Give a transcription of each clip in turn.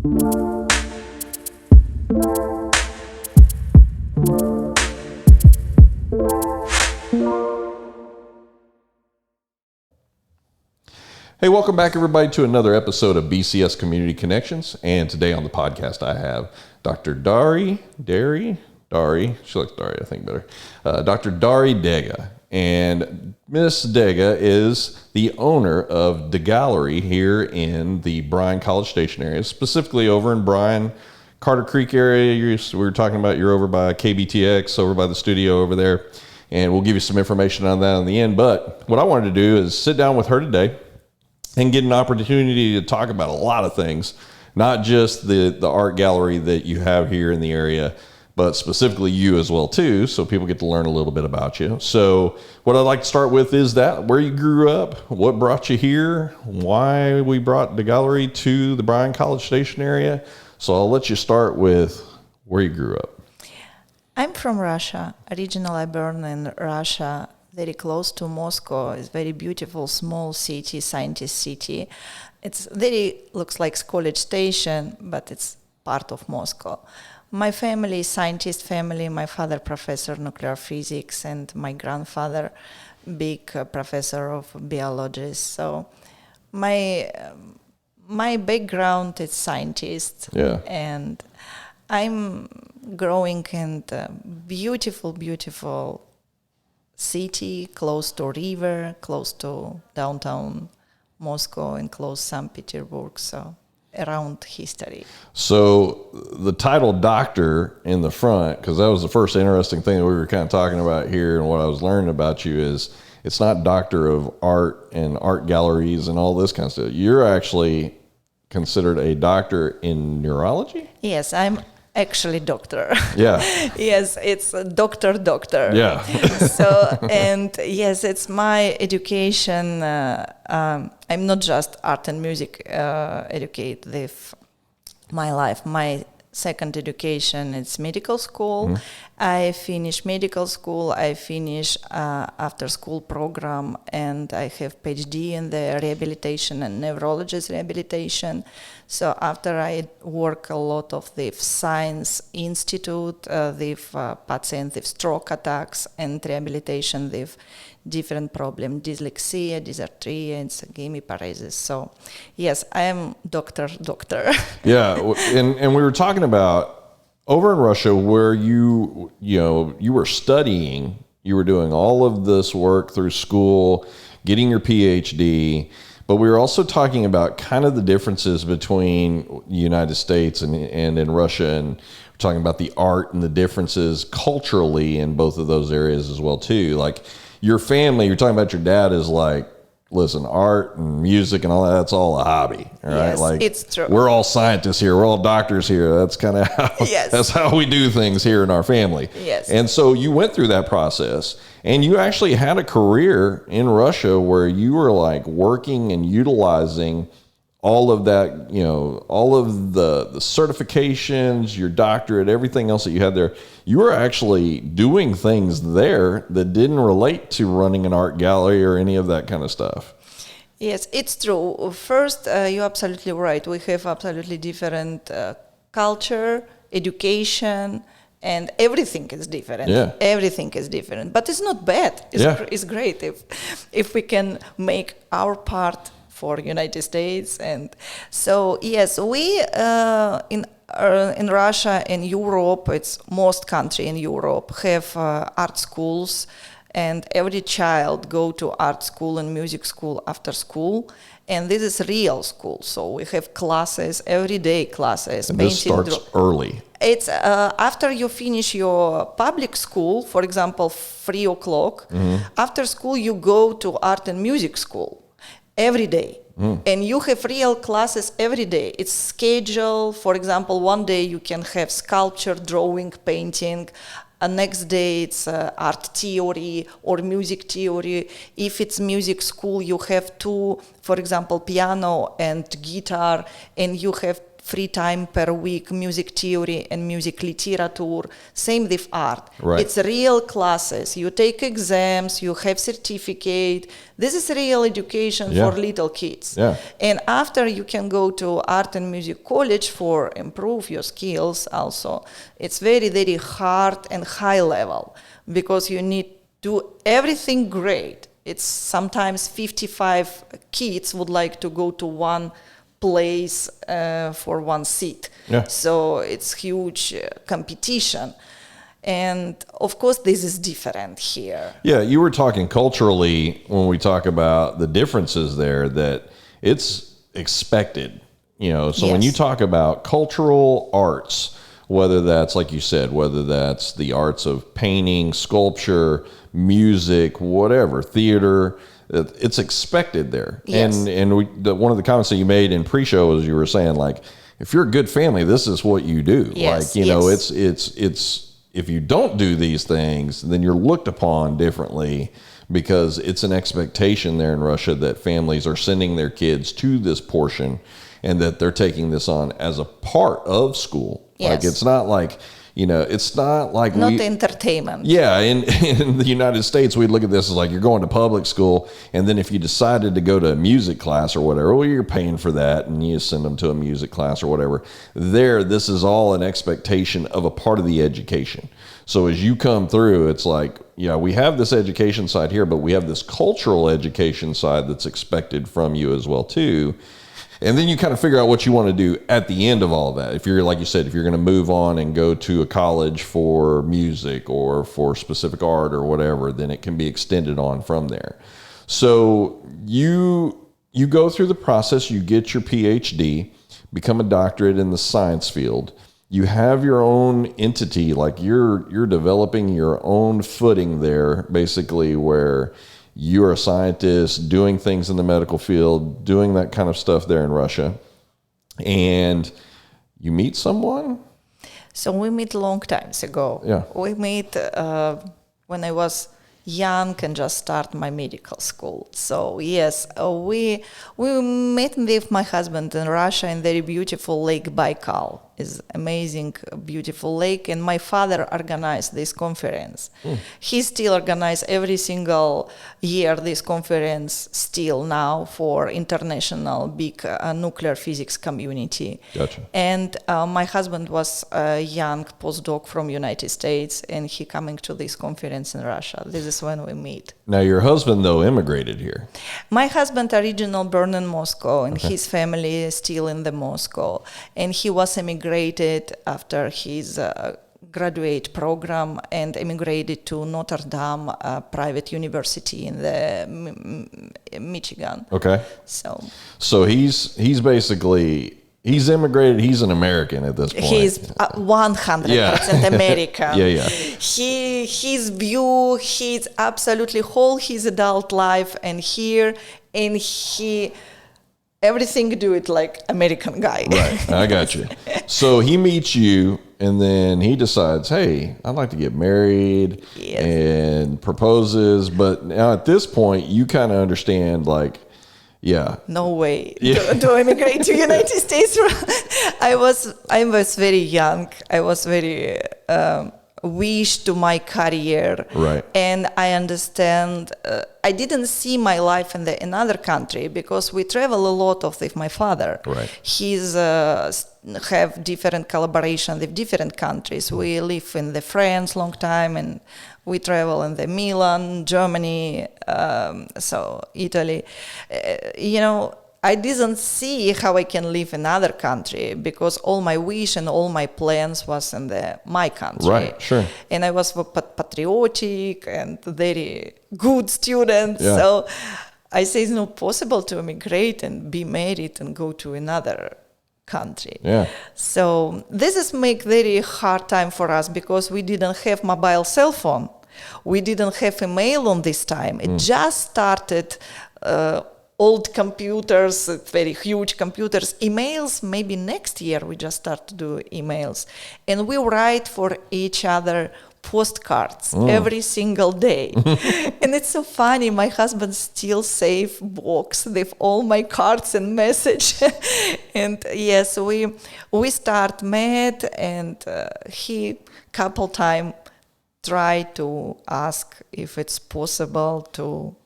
Hey, welcome back everybody to another episode of BCS Community Connections. And today on the podcast I have Dr. Dary, she likes Dary, I think better, Dr. Dary Dega. And Miss Dega is the owner of Degallery here in the Bryan College Station area, specifically over in Bryan, Carter Creek area. We were talking about you're over by KBTX, over by the studio over there. And we'll give you some information on that in the end. But what I wanted to do is sit down with her today and get an opportunity to talk about a lot of things, not just the art gallery that you have here in the area, but specifically you as well too, so people get to learn a little bit about you. So what I'd like to start with is that where you grew up, what brought you here, why we brought Degallery to the Bryan College Station area. So I'll let you start with where you grew up. I'm from Russia. Originally born in Russia, very close to Moscow. It's very beautiful, small city, scientist city. It's looks like college station, but it's part of Moscow. My family is scientist family. My father professor nuclear physics, and my grandfather big professor of biology. So my background is scientist. Yeah. And I'm growing in the beautiful city, close to river, close to downtown Moscow, and close St. Petersburg, so around history. So the title doctor in the front, because that was the first interesting thing that we were kind of talking about here, and what I was learning about you is it's not doctor of art and art galleries and all this kind of stuff. You're actually considered a doctor in neurology? Yes, I'm actually doctor. Yeah. Yes, it's a doctor. Yeah. So, and yes, it's my education. I'm not just art and music educate my life. My second education is medical school. Mm-hmm. I finished medical school. I finished after school program, and I have PhD in the rehabilitation and neurologist rehabilitation. So after I work a lot of the science institute, with patients with stroke attacks and rehabilitation with different problems, dyslexia, dysarthria, and hemiparesis. So yes, I am doctor. Yeah, and we were talking about over in Russia where you were studying, you were doing all of this work through school, getting your PhD, but we were also talking about kind of the differences between the United States and in Russia, and we're talking about the art and the differences culturally in both of those areas as well too. Like your family, you're talking about your dad is like, listen, art and music and all that's all a hobby, all right? Yes, like it's true. We're all scientists here, we're all doctors here. That's kind of how that's how we do things here in our family. Yes. And so you went through that process, and you actually had a career in Russia where you were like working and utilizing all of that, all of the certifications, your doctorate, everything else that you had there. You were actually doing things there that didn't relate to running an art gallery or any of that kind of stuff. Yes, it's true. First, you're absolutely right. We have absolutely different culture, education, and everything is different. Yeah. Everything is different. But it's not bad. It's great if we can make our part for United States. And so yes, we in Russia and Europe, it's most country in Europe have art schools, and every child go to art school and music school after school, and this is real school. So we have classes, everyday classes. And this starts early. It's after you finish your public school, for example, 3 o'clock, after school you go to art and music school every day. And you have real classes every day. It's scheduled. For example, one day you can have sculpture, drawing, painting. Next day it's art theory or music theory. If it's music school, you have 2, for example, piano and guitar, and you have free time per week, music theory and music literature. Same with art. Right. It's real classes. You take exams, you have certificate. This is real education Yeah. for little kids. Yeah. And after you can go to art and music college for improve your skills also. It's very, very hard and high level because you need to do everything great. It's sometimes 55 kids would like to go to one place for one seat. Yeah. So it's huge competition. And of course, this is different here. Yeah, you were talking culturally when we talk about the differences there, that it's expected, So when Yes. you talk about cultural arts, whether that's, like you said, whether that's the arts of painting, sculpture, music, whatever, theater, it's expected there. Yes. And one of the comments that you made in pre-show is you were saying, like, if you're a good family, this is what you do. Yes, Like, yes. it's if you don't do these things, then you're looked upon differently, because it's an expectation there in Russia that families are sending their kids to this portion and that they're taking this on as a part of school. Yes. Like, it's not like, it's not like Not entertainment. Yeah, in the United States, we'd look at this as like, you're going to public school, and then if you decided to go to a music class or whatever, well, you're paying for that, and you send them to a music class or whatever. There, this is all an expectation of a part of the education. So as you come through, it's like, yeah, we have this education side here, but we have this cultural education side that's expected from you as well, too. And then you kind of figure out what you want to do at the end of all of that. If you're, like you said, if you're going to move on and go to a college for music or for specific art or whatever, then it can be extended on from there. So you go through the process, you get your PhD, become a doctorate in the science field. You have your own entity, like you're developing your own footing there, basically, where you're a scientist doing things in the medical field, doing that kind of stuff there in Russia, and you meet someone. So we met long times ago. Yeah. We met when I was young and just start my medical school. So yes, we met with my husband in Russia in very beautiful Lake Baikal. Is amazing, beautiful lake, and my father organized this conference. He still organizes every single year this conference still now for international big nuclear physics community. Gotcha. And my husband was a young postdoc from United States, and he coming to this conference in Russia. This is when we meet. Now, your husband, though, immigrated here. My husband original born in Moscow, and his family is still in the Moscow, and he was immigrated after his graduate program and immigrated to Notre Dame private university in the Michigan. Okay. So he's basically, he's immigrated. He's an American at this point. he's 100% American. Yeah. His view, he's absolutely whole his adult life and here, and he everything do it like American guy. Right, I got you. So he meets you, and then he decides, hey, I'd like to get married, Yes. and proposes. But now at this point, you kind of understand, like, yeah. No way Yeah. to immigrate to United States. I was very young. I was very wish to my career, Right. and I understand. I didn't see my life in another country because we travel a lot with my father. Right. He's have different collaboration with different countries. We live in the France long time, and we travel in the Milan, Germany, so Italy. I didn't see how I can live in another country because all my wish and all my plans was in my country. Right, sure. And I was patriotic and very good student. Yeah. So I say it's not possible to immigrate and be married and go to another country. Yeah. So this is make very hard time for us because we didn't have mobile cell phone. We didn't have email on this time. It just started old computers, very huge computers. Emails, maybe next year we just start to do emails. And we write for each other postcards every single day. And it's so funny. My husband still save box with all my cards and message. And yes, we start met, and he couple time try to ask if it's possible to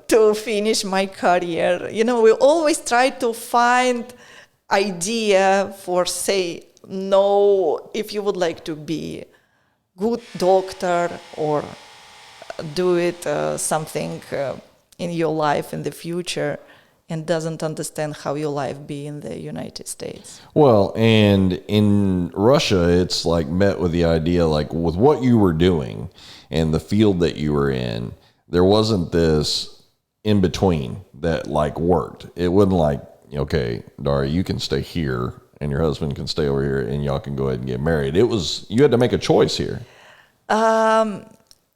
to finish my career. We always try to find idea for say no, if you would like to be good doctor or do it something in your life in the future, and doesn't understand how your life be in the United States. Well, and in Russia, it's like met with the idea, like with what you were doing and the field that you were in, there wasn't this in between that like worked. It wasn't like, okay, Dary, you can stay here and your husband can stay over here and y'all can go ahead and get married. It was, you had to make a choice here.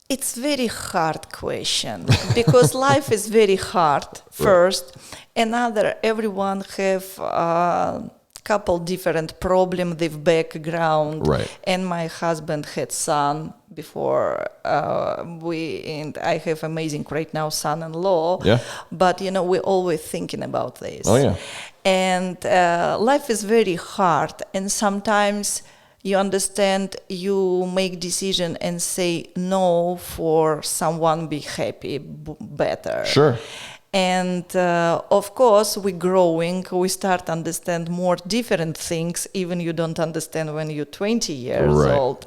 It's very hard question because life is very hard first. Another, everyone have couple different problem with background. Right. And my husband had son before and I have amazing right now son-in-law. Yeah. But we're always thinking about this. Oh yeah. And life is very hard, and sometimes you understand, you make decision and say no for someone be happy better. Sure. And of course, we're growing. We start to understand more different things, even you don't understand when you're 20 years old.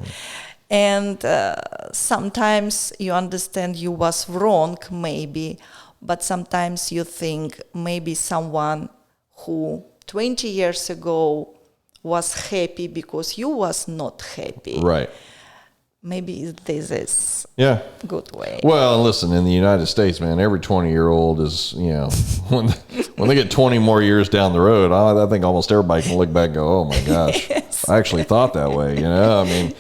And sometimes you understand you was wrong, maybe, but sometimes you think maybe someone who 20 years ago was happy because you was not happy. Right. Maybe this is good way. Well, listen, in the United States, man, every 20-year-old is, when they get 20 more years down the road, I think almost everybody can look back and go, oh my gosh, yes. I actually thought that way. I mean,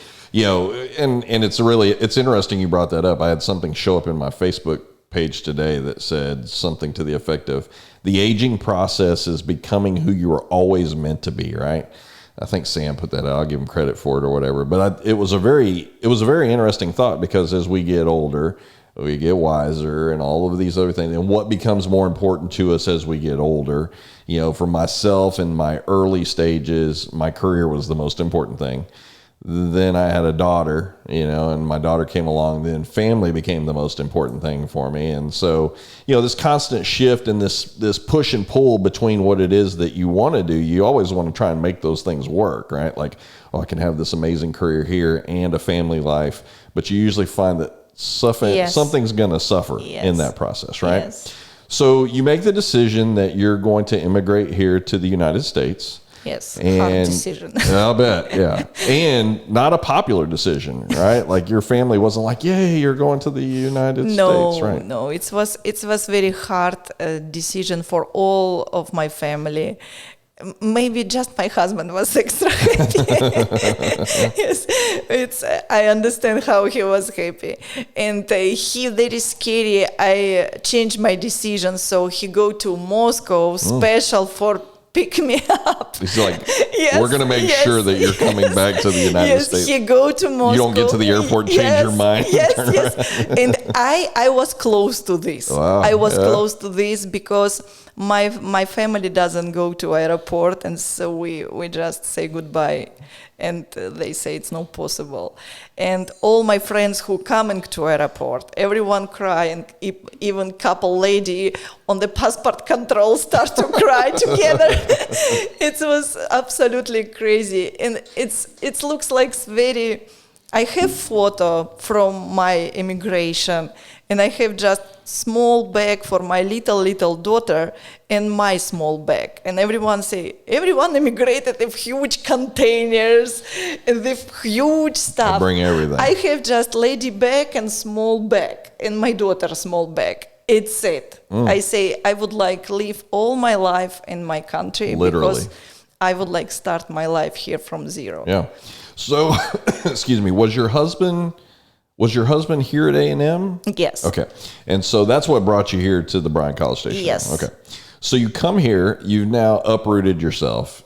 and it's interesting you brought that up. I had something show up in my Facebook page today that said something to the effect of the aging process is becoming who you were always meant to be, right? I think Sam put that out. I'll give him credit for it or whatever. But it was a very interesting thought, because as we get older, we get wiser and all of these other things. And what becomes more important to us as we get older, for myself in my early stages, my career was the most important thing. Then I had a daughter, and my daughter came along. Then family became the most important thing for me. And so, this constant shift and this push and pull between what it is that you want to do, you always want to try and make those things work, right? Like, I can have this amazing career here and a family life, but you usually find that something's going to suffer in that process, right? Yes. So you make the decision that you're going to immigrate here to the United States. Yes, hard decision. I'll bet, yeah. And not a popular decision, right? Like your family wasn't like, yay, you're going to the United States, right? No, it was very hard decision for all of my family. Maybe just my husband was extra happy. Yes, I understand how he was happy. And he very scary. I changed my decision, so he go to Moscow special for pick me up. He's like, we're going to make sure that you're coming back to the United States. Yes, he go to Moscow. You don't get to the airport, change your mind. Yes. And I was close to this. Wow. I was close to this because my family doesn't go to airport, and so we just say goodbye. And they say it's not possible. And all my friends who coming to airport, everyone cry, and even couple lady on the passport control start to cry together. It was absolutely crazy, and it looks like very. I have photo from my immigration, and I have just small bag for my little daughter and my small bag. And everyone immigrated with huge containers and with huge stuff. I bring everything. I have just lady bag and small bag and my daughter's small bag. It's it. I say I would like live all my life in my country. Literally. Because I would like start my life here from zero. Yeah. So, excuse me, was your husband here at A&M? Yes. Okay. And so that's what brought you here to the Bryan College Station? Yes. Okay. So you come here, you've now uprooted yourself,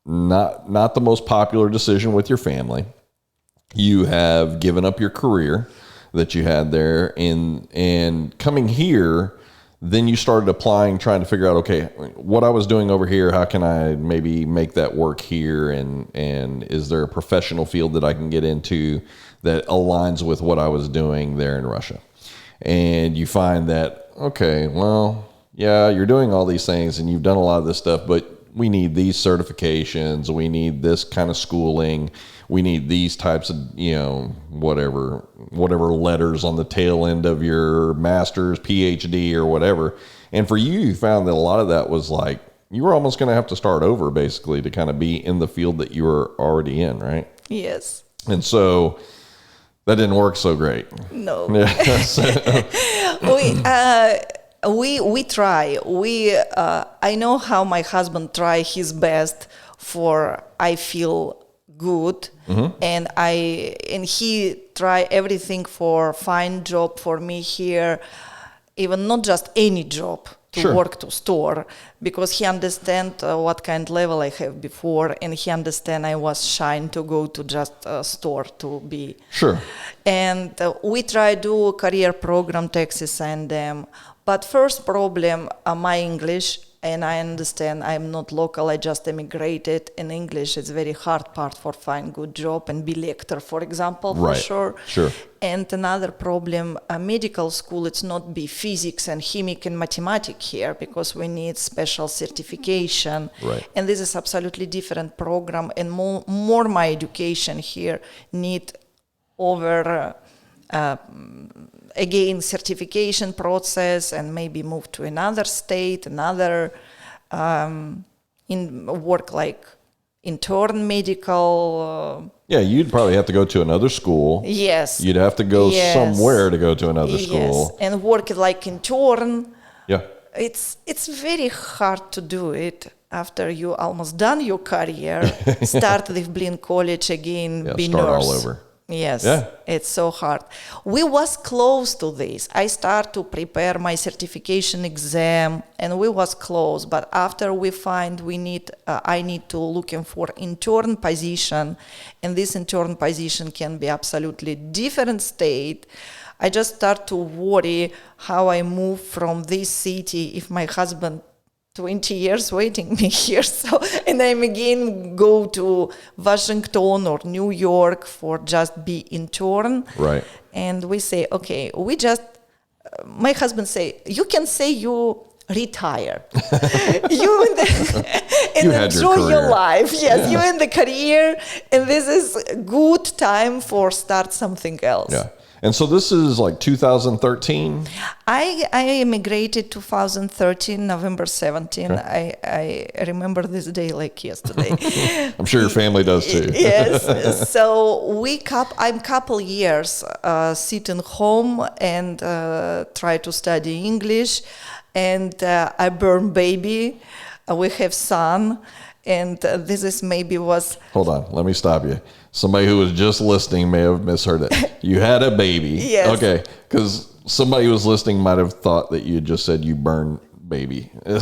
not the most popular decision with your family. You have given up your career that you had there, and coming here, then you started applying, trying to figure out, okay, what I was doing over here, how can I maybe make that work here? And is there a professional field that I can get into that aligns with what I was doing there in Russia? And you find that, okay, well, yeah, you're doing all these things and you've done a lot of this stuff, but we need these certifications. We need this kind of schooling. We need these types of, whatever letters on the tail end of your master's, PhD, or whatever. And for you found that a lot of that was like, you were almost going to have to start over basically to kind of be in the field that you were already in, right? Yes. And so that didn't work so great. No. Yeah. We try. I know how my husband try his best for I feel good, and he try everything for find job for me here, even not just any job to work to store, because he understand what kind level I have before, and he understand I was shy to go to just a store to be. Sure. And we try do career program, Texas A&M. But first problem, my English, and I understand I'm not local, I just immigrated. In English, it's very hard part for find good job and be lecturer, for example, for sure. Sure. And another problem, medical school, it's not be physics and chemic and mathematics here, because we need special certification. Right. And this is absolutely different program, and more my education here need over again certification process, and maybe move to another state, another in work like intern medical. Yeah, you'd probably have to go to another school. Yes. You'd have to go somewhere to go to another school. Yes, and work like intern. Yeah. It's very hard to do it after you almost done your career. Start with Blinn College again, be start nurse. all over. Yes, Yeah. It's so hard. We was close to this. I start to prepare my certification exam, and we was close. But after we find I need to looking for intern position, and this intern position can be absolutely different state. I just start to worry how I move from this city if my husband 20 years waiting me here, and I'm again go to Washington or New York for just be intern. Right. And we say, okay, my husband say, you can say you retire. You enjoy your life. Yes, you in the career, and this is a good time for start something else. Yeah. And so this is like 2013? I immigrated 2013, November 17. Okay. I remember this day like yesterday. I'm sure your family does too. Yes. So I'm couple years sitting home and try to study English. And I burn baby. We have son. And this is maybe was... Hold on, let me stop you. Somebody who was just listening may have misheard it. You had a baby. Yes. Okay, because somebody who was listening might have thought that you just said you burned baby. No.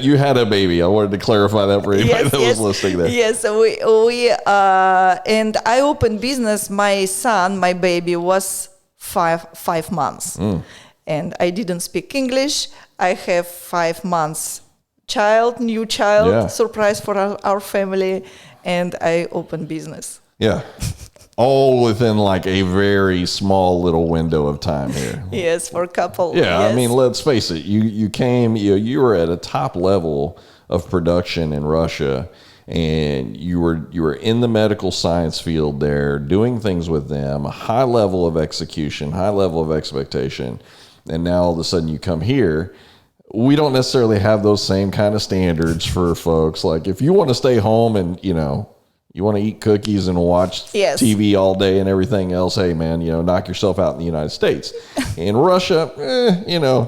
You had a baby. I wanted to clarify that for anybody that was listening there. Yes, we and I opened business. My son, my baby was five months, and I didn't speak English. I have 5 months new child, surprise for our family, and I opened business. Yeah. All within like a very small little window of time here. Yes, for a couple. Yeah, yes. I mean, let's face it. You came, you were at a top level of production in Russia, and you were in the medical science field there, doing things with them, a high level of execution, high level of expectation, and now all of a sudden you come here. We don't necessarily have those same kind of standards for folks. Like if you want to stay home and, you want to eat cookies and watch TV all day and everything else, hey man, knock yourself out in the United States. In Russia,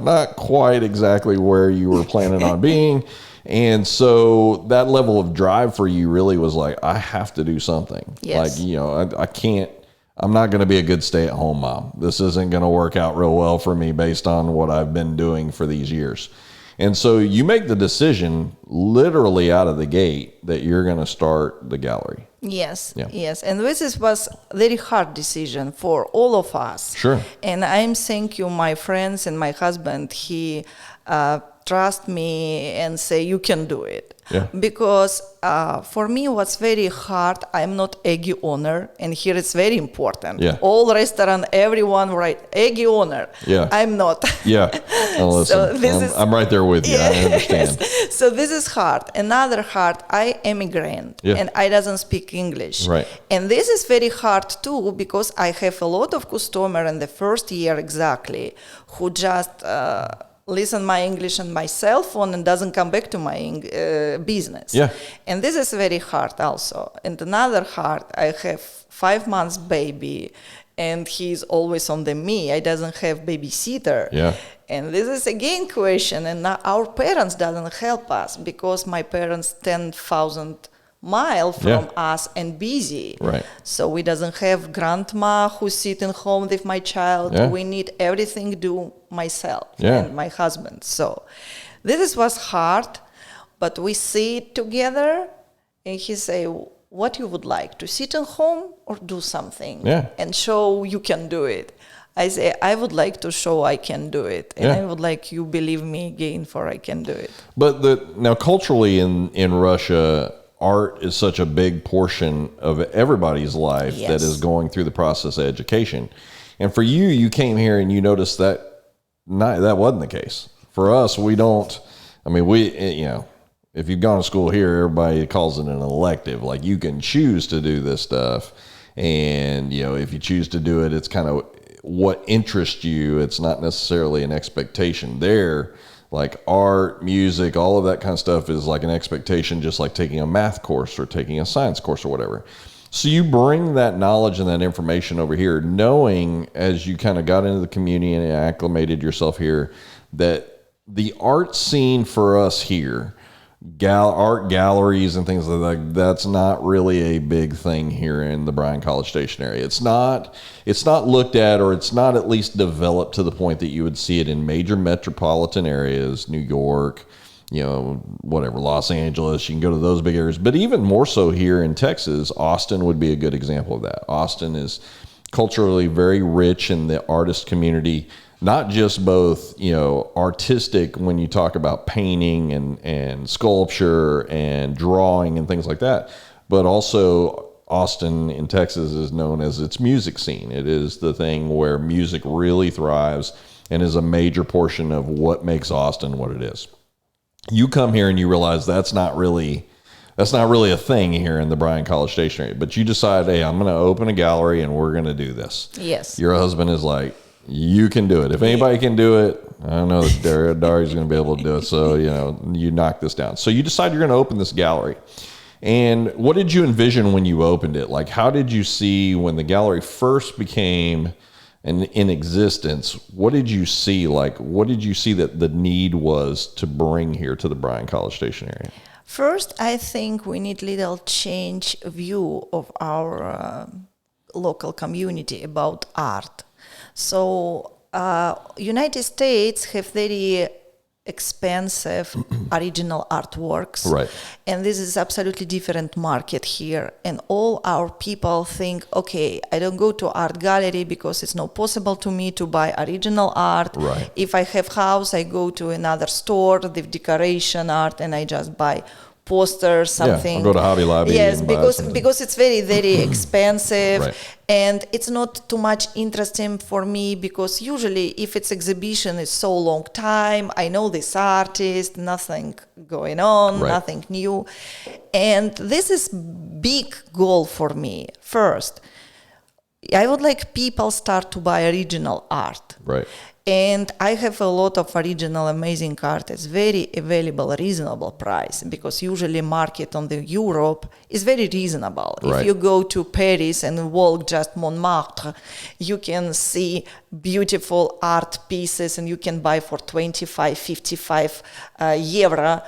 not quite exactly where you were planning on being. And so that level of drive for you really was like, I have to do something. Yes. Like, I can't, I'm not going to be a good stay-at-home mom. This isn't going to work out real well for me based on what I've been doing for these years. And so you make the decision literally out of the gate that you're going to start the gallery. Yes, Yeah. yes. And was very hard decision for all of us. Sure. And I'm thank you, my friends and my husband. He trust me and say, you can do it. Yeah. Because for me, what's very hard, I'm not eggy owner. And here it's very important. Yeah. All restaurant, everyone write eggy owner. Yeah. I'm not. Yeah. Oh, listen, So I'm right there with you. I understand. So this is hard. Another hard, I immigrant Yeah. and I doesn't speak English. Right. And this is very hard too, because I have a lot of customer in the first year exactly who just listen my English on my cell phone and doesn't come back to my business. Yeah. And this is very hard also. And another hard, I have 5 months baby and he's always on the me. I doesn't have babysitter. Yeah. And this is again question, and now our parents doesn't help us because my parents 10,000 miles from us and busy. Right. So we doesn't have grandma who's sitting home with my child. Yeah. We need everything do myself Yeah. and my husband. So this was hard, but we sit together and he say, what you would like, to sit at home or do something? Yeah. And show you can do it. I say, I would like to show I can do it. And Yeah. I would like you believe me again for I can do it. But now culturally in Russia, art is such a big portion of everybody's life that Yes. is going through the process of education. And for you, you came here and you noticed that that wasn't the case. For us, we don't, I mean, if you've gone to school here, everybody calls it an elective. Like you can choose to do this stuff. And, if you choose to do it, it's kind of what interests you. It's not necessarily an expectation there. Like art, music, all of that kind of stuff is like an expectation, just like taking a math course or taking a science course or whatever. So you bring that knowledge and that information over here, knowing as you kind of got into the community and acclimated yourself here, that the art scene for us here, art galleries and things like that, that's not really a big thing here in the Bryan College Station area. It's not looked at, or it's not at least developed to the point that you would see it in major metropolitan areas, New York, whatever, Los Angeles. You can go to those big areas, but even more so here in Texas, Austin would be a good example of that. Austin is culturally very rich in the artist community. Not just both, artistic when you talk about painting and sculpture and drawing and things like that, but also Austin in Texas is known as its music scene. It is the thing where music really thrives and is a major portion of what makes Austin what it is. You come here and you realize that's not really a thing here in the Bryan College Station area, but you decide, hey, I'm going to open a gallery and we're going to do this. Yes. Your husband is like, you can do it. If anybody can do it, I don't know that Dary's going to be able to do it. So, you knock this down. So you decide you're going to open this gallery. And what did you envision when you opened it? Like, how did you see when the gallery first became in existence? What did you see? Like, what did you see that the need was to bring here to the Bryan College Station area? First, I think we need little change view of our local community about art. So United States have very expensive original artworks. Right. And this is absolutely different market here. And all our people think, okay, I don't go to art gallery because it's not possible to me to buy original art. Right. If I have house, I go to another store with decoration art and I just buy posters, something. Yeah, I'll go to Hobby Lobby. Yes, and buy because it's very, very expensive. Right. And it's not too much interesting for me because usually if it's exhibition, it's so long time. I know this artist, nothing going on, Right. nothing new. And this is big goal for me. First, I would like people start to buy original art. Right. And I have a lot of original amazing art. It's very available, reasonable price, because usually market on the Europe is very reasonable. Right. If you go to Paris and walk just Montmartre, you can see beautiful art pieces and you can buy for 25, 55 euro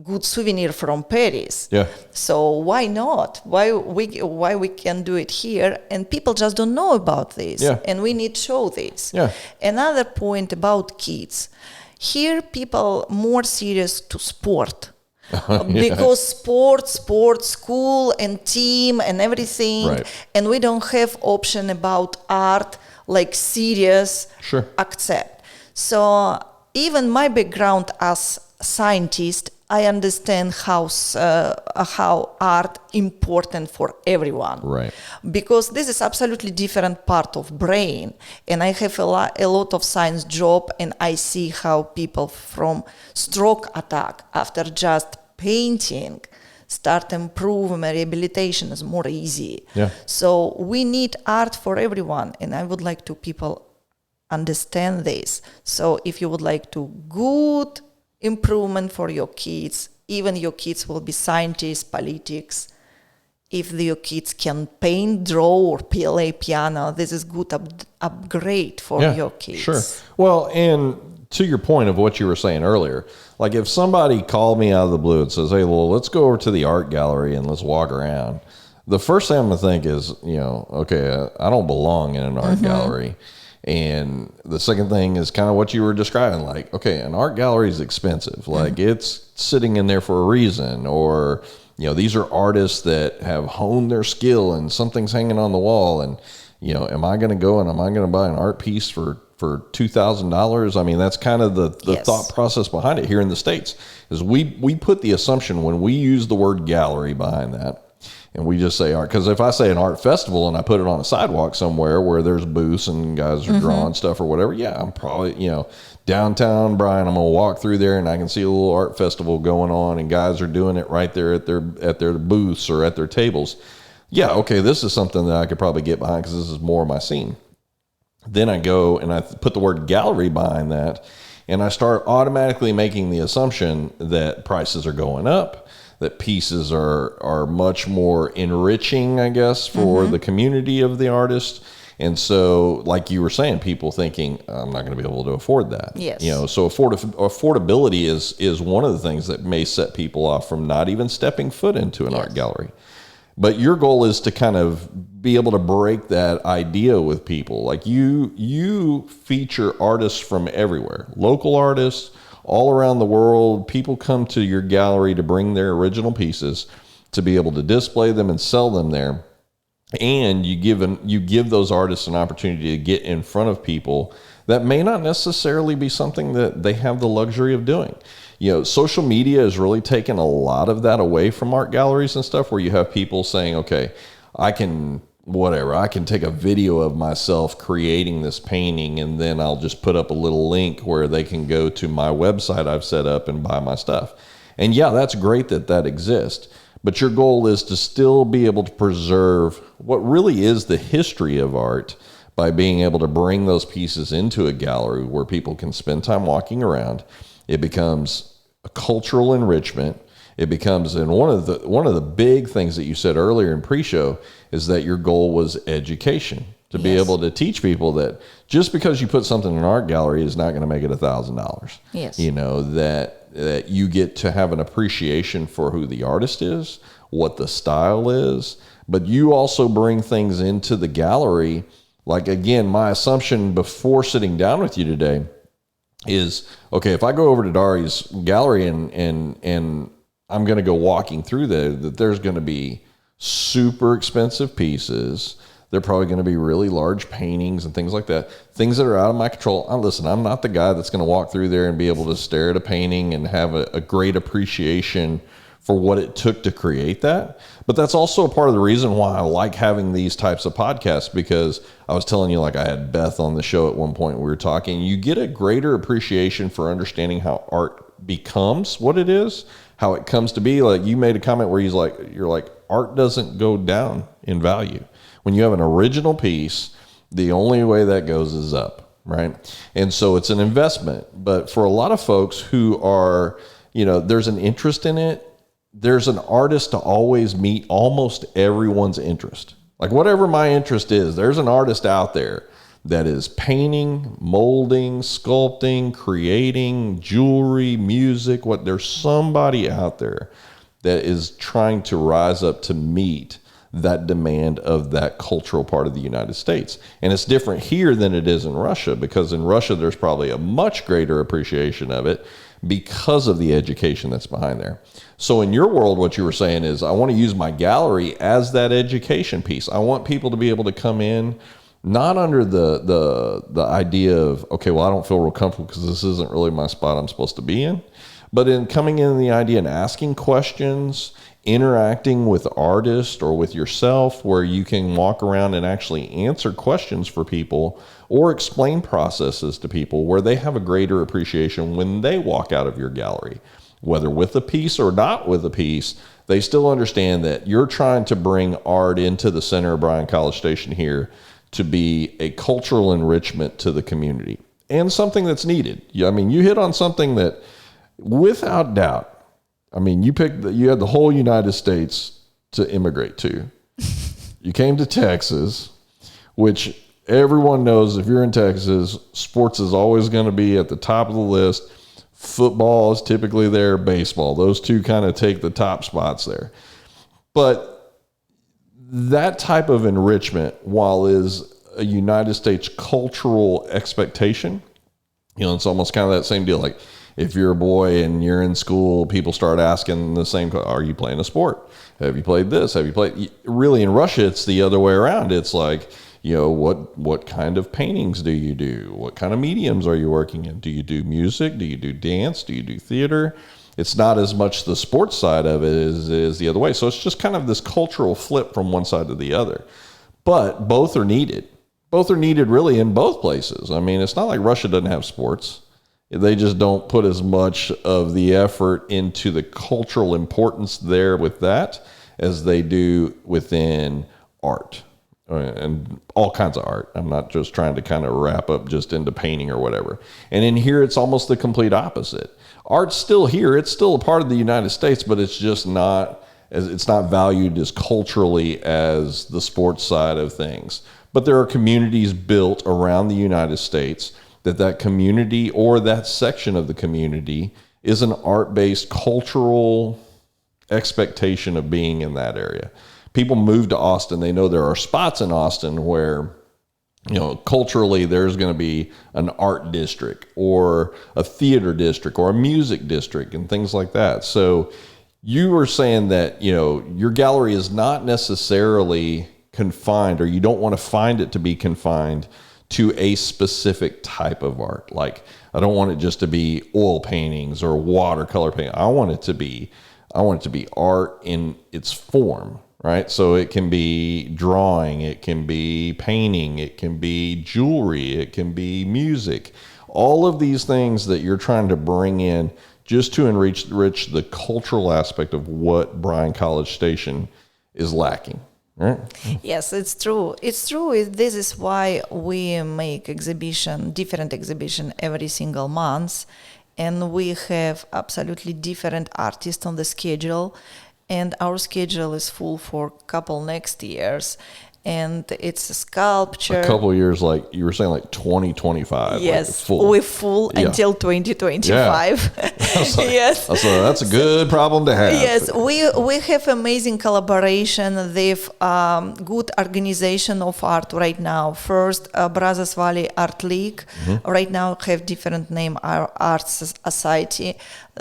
good souvenir from Paris. Yeah. So why not? Why we can do it here? And people just don't know about this. Yeah. And we need to show this. Yeah. Another point about kids. Here, people more serious to sport. Yeah. Because sport, school and team and everything. Right. And we don't have option about art, like serious Sure. accept. So even my background as scientist, I understand how art important for everyone. Right. Because this is absolutely different part of brain, and I have a lot of science job, and I see how people from stroke attack after just painting start improvement, rehabilitation is more easy. Yeah. So we need art for everyone, and I would like to people understand this. So if you would like to good improvement for your kids, even your kids will be scientists, politics. If your kids can paint, draw, or play piano, this is good upgrade for your kids. Sure. Well, and to your point of what you were saying earlier, like if somebody called me out of the blue and says, hey, well, let's go over to the art gallery and let's walk around. The first thing I'm going to think is, okay, I don't belong in an art gallery. And the second thing is kind of what you were describing, like, okay, an art gallery is expensive. Like it's sitting in there for a reason, or, these are artists that have honed their skill and something's hanging on the wall. And, am I going to go and am I going to buy an art piece for $2,000? I mean, that's kind of the thought process behind it here in the States is we put the assumption when we use the word gallery behind that. And we just say art, because if I say an art festival and I put it on a sidewalk somewhere where there's booths and guys are drawing stuff or whatever, I'm probably, downtown Bryan, I'm going to walk through there and I can see a little art festival going on and guys are doing it right there at their booths or at their tables. Yeah, okay, this is something that I could probably get behind because this is more of my scene. Then I go and I put the word gallery behind that, and I start automatically making the assumption that prices are going up, that pieces are much more enriching, I guess, for the community of the artist. And so, like you were saying, people thinking, I'm not going to be able to afford that. Yes. So affordability is one of the things that may set people off from not even stepping foot into an art gallery. But your goal is to kind of be able to break that idea with people. Like you feature artists from everywhere, local artists, all around the world. People come to your gallery to bring their original pieces to be able to display them and sell them there. And you give those artists an opportunity to get in front of people that may not necessarily be something that they have the luxury of doing. Social media has really taken a lot of that away from art galleries and stuff, where you have people saying, okay, I can take a video of myself creating this painting, and then I'll just put up a little link where they can go to my website I've set up and buy my stuff. And that's great that exists. But your goal is to still be able to preserve what really is the history of art by being able to bring those pieces into a gallery where people can spend time walking around. It becomes a cultural enrichment. It becomes, and one of the big things that you said earlier in pre-show is that your goal was education, to be able to teach people that just because you put something in an art gallery is not going to make it $1,000. Yes. That you get to have an appreciation for who the artist is, what the style is, but you also bring things into the gallery. Like, again, my assumption before sitting down with you today is, okay, if I go over to Dary's gallery and I'm going to go walking through there, that there's going to be super expensive pieces. They're probably going to be really large paintings and things like that, things that are out of my control. Listen, I'm not the guy that's going to walk through there and be able to stare at a painting and have a great appreciation for what it took to create that. But that's also a part of the reason why I like having these types of podcasts, because I was telling you, like, I had Beth on the show at one point. We were talking. You get a greater appreciation for understanding how art becomes what it is, how it comes to be. Like, you made a comment where you're like, art doesn't go down in value. When you have an original piece, the only way that goes is up, right? And so it's an investment. But for a lot of folks who are, there's an interest in it, there's an artist to always meet almost everyone's interest. Like, whatever my interest is, there's an artist out there that is painting, molding, sculpting, creating jewelry, music. There's somebody out there that is trying to rise up to meet that demand of that cultural part of the United States. And it's different here than it is in Russia, because in Russia, there's probably a much greater appreciation of it because of the education that's behind there. So in your world, what you were saying is, I want to use my gallery as that education piece. I want people to be able to come in, not under the idea of, okay, well, I don't feel real comfortable because this isn't really my spot I'm supposed to be in, but in coming in the idea and asking questions, interacting with artists or with yourself, where you can walk around and actually answer questions for people or explain processes to people, where they have a greater appreciation when they walk out of your gallery, whether with a piece or not with a piece. They still understand that you're trying to bring art into the center of Bryan College Station here to be a cultural enrichment to the community and something that's needed. I mean, you hit on something that, without doubt, I mean, you had the whole United States to immigrate to. You came to Texas, which everyone knows, if you're in Texas, sports is always going to be at the top of the list. Football is typically there, baseball. Those two kind of take the top spots there. But that type of enrichment, while is a United States cultural expectation, it's almost kind of that same deal. Like, if you're a boy and you're in school, people start asking the same, are you playing a sport? Have you played this? Have you played? Really, in Russia, it's the other way around. It's like, what kind of paintings do you do? What kind of mediums are you working in? Do you do music? Do you do dance? Do you do theater? It's not as much the sports side of it as it is the other way. So it's just kind of this cultural flip from one side to the other. But both are needed. Both are needed really in both places. I mean, it's not like Russia doesn't have sports. They just don't put as much of the effort into the cultural importance there with that as they do within art and all kinds of art. I'm not just trying to kind of wrap up just into painting or whatever. And in here, it's almost the complete opposite. Art's still here. It's still a part of the United States, but it's just not valued as culturally as the sports side of things. But there are communities built around the United States that community or that section of the community is an art-based cultural expectation of being in that area. People move to Austin. They know there are spots in Austin where, culturally there's going to be an art district or a theater district or a music district and things like that. So you were saying that, your gallery is not necessarily confined, or you don't want to find it to be confined to a specific type of art. Like, I don't want it just to be oil paintings or watercolor painting. I want it to be art in its form, right? So it can be drawing, it can be painting, it can be jewelry, it can be music. All of these things that you're trying to bring in just to enrich the cultural aspect of what Bryan College Station is lacking. Right. Yes, it's true. It's true. This is why we make different exhibition every single month, and we have absolutely different artists on the schedule, and our schedule is full for a couple next years. And it's a sculpture. A couple of years, like you were saying, like 2025. Yes, like we're full until 2025. Yeah. Yes. So that's a good problem to have. Yes, we have amazing collaboration with good organization of art right now. First, Brazos Valley Art League. Mm-hmm. Right now have different name, our Arts Society.